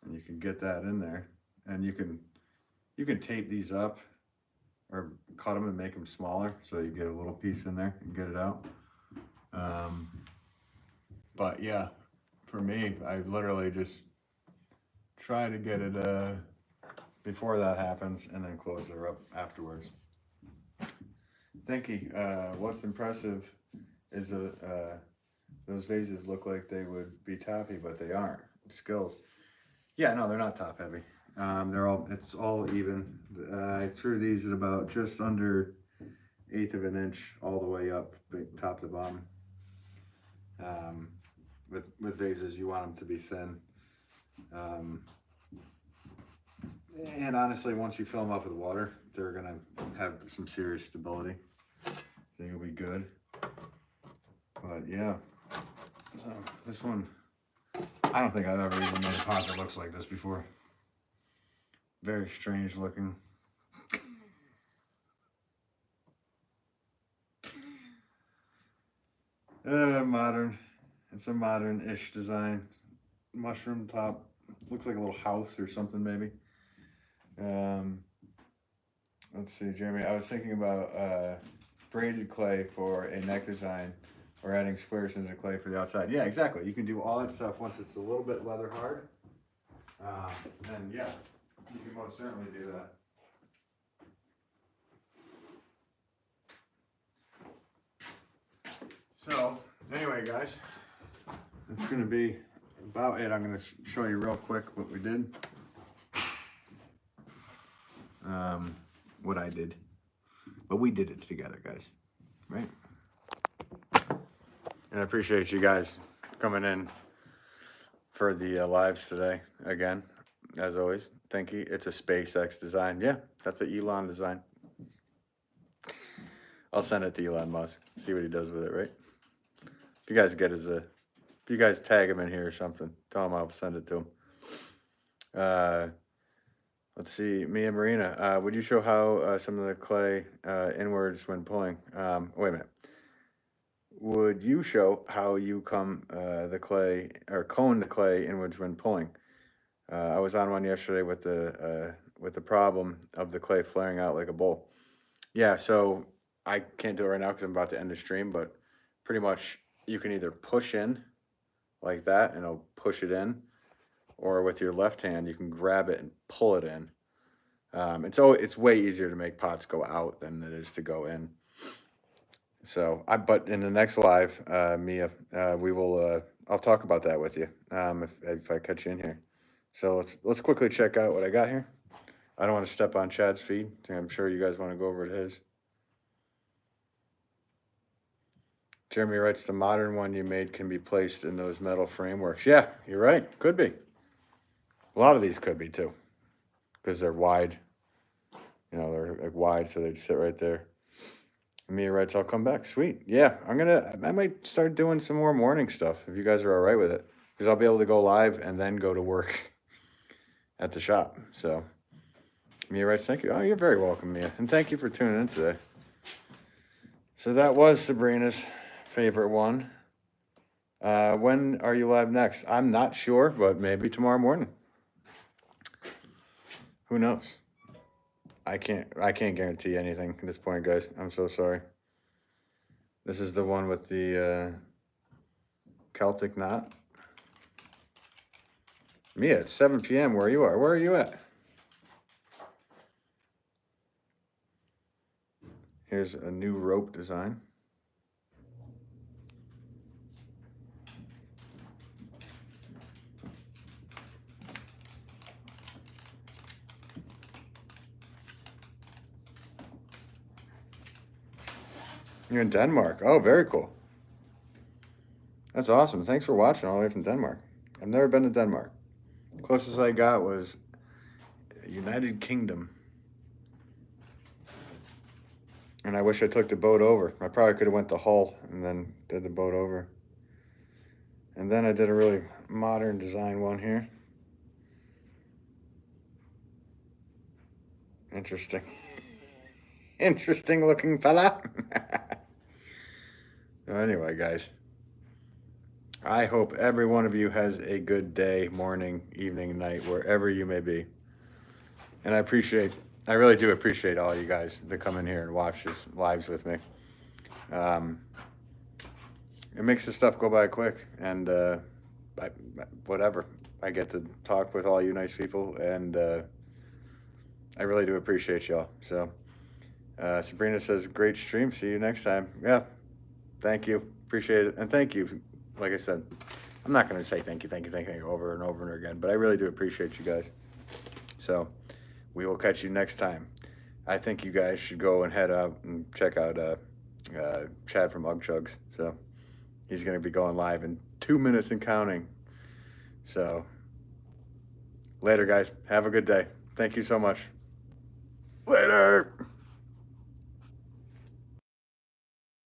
And you can get that in there. And you can tape these up or cut them and make them smaller so you get a little piece in there and get it out. But yeah, for me, I literally just try to get it before that happens and then close her up afterwards. Thank you. What's impressive is those vases look like they would be top heavy, but they aren't. Skills. Yeah, no, they're not top heavy. It's all even. I threw these at about just under 1/8 of an inch all the way up, top to bottom. With vases, you want them to be thin. And honestly, once you fill them up with water, they're gonna have some serious stability. So you'll be good. But yeah, so this one, I don't think I've ever even made a pot that looks like this before. Very strange looking. Modern. It's a modern-ish design. Mushroom top. Looks like a little house or something maybe. Let's see, Jeremy. I was thinking about braided clay for a neck design or adding squares into clay for the outside. Yeah, exactly. You can do all that stuff once it's a little bit leather hard. And yeah, you can most certainly do that. So, anyway, guys, that's going to be about it. I'm going to show you real quick what we did. What I did. But we did it together, guys. Right? And I appreciate you guys coming in for the lives today again, as always. Thank you. It's a SpaceX design. Yeah, that's an Elon design. I'll send it to Elon Musk. See what he does with it, right? If you guys if you guys tag him in here or something, tell him I'll send it to him. Let's see, Mia Marina, would you show how some of the clay inwards when pulling? Wait a minute. Would you show how you cone the clay inwards when pulling? I was on one yesterday with the problem of the clay flaring out like a bowl. Yeah, so I can't do it right now because I'm about to end the stream, but pretty much you can either push in like that and it'll push it in, or with your left hand you can grab it and pull it in. It's way easier to make pots go out than it is to go in. So but in the next live, Mia, we will I'll talk about that with you if I catch you in here. So let's quickly check out what I got here. I don't want to step on Chad's feed. I'm sure you guys want to go over to his. Jeremy writes, the modern one you made can be placed in those metal frameworks. Yeah, you're right. Could be. A lot of these could be too, because they're wide. You know, they're like wide, so they'd sit right there. Mia writes, I'll come back. Sweet. Yeah, I might start doing some more morning stuff if you guys are all right with it. Because I'll be able to go live and then go to work at the shop. So Mia writes, thank you. Oh, you're very welcome, Mia. And thank you for tuning in today. So that was Sabrina's favorite one. When are you live next? I'm not sure, but maybe tomorrow morning. Who knows? I can't guarantee anything at this point, guys. I'm so sorry. This is the one with the Celtic knot. Mia, it's 7 p.m. Where you are? Where are you at? Here's a new rope design. You're in Denmark. Oh, very cool. That's awesome. Thanks for watching all the way from Denmark. I've never been to Denmark. Closest I got was United Kingdom. And I wish I took the boat over. I probably could have went to Hull and then did the boat over. And then I did a really modern design one here. Interesting. Interesting looking fella. Anyway, guys. I hope every one of you has a good day, morning, evening, night, wherever you may be. And I really do appreciate all you guys that come in here and watch this lives with me. It makes the stuff go by quick, and whatever. I get to talk with all you nice people, and I really do appreciate y'all. So Sabrina says, great stream. See you next time. Yeah, thank you. Appreciate it. And thank you. Like I said, I'm not going to say thank you over and over and again, but I really do appreciate you guys. So we will catch you next time. I think you guys should go and head out and check out Chad from Ugg Chugs. So he's going to be going live in 2 minutes and counting. So later, guys. Have a good day. Thank you so much. Later.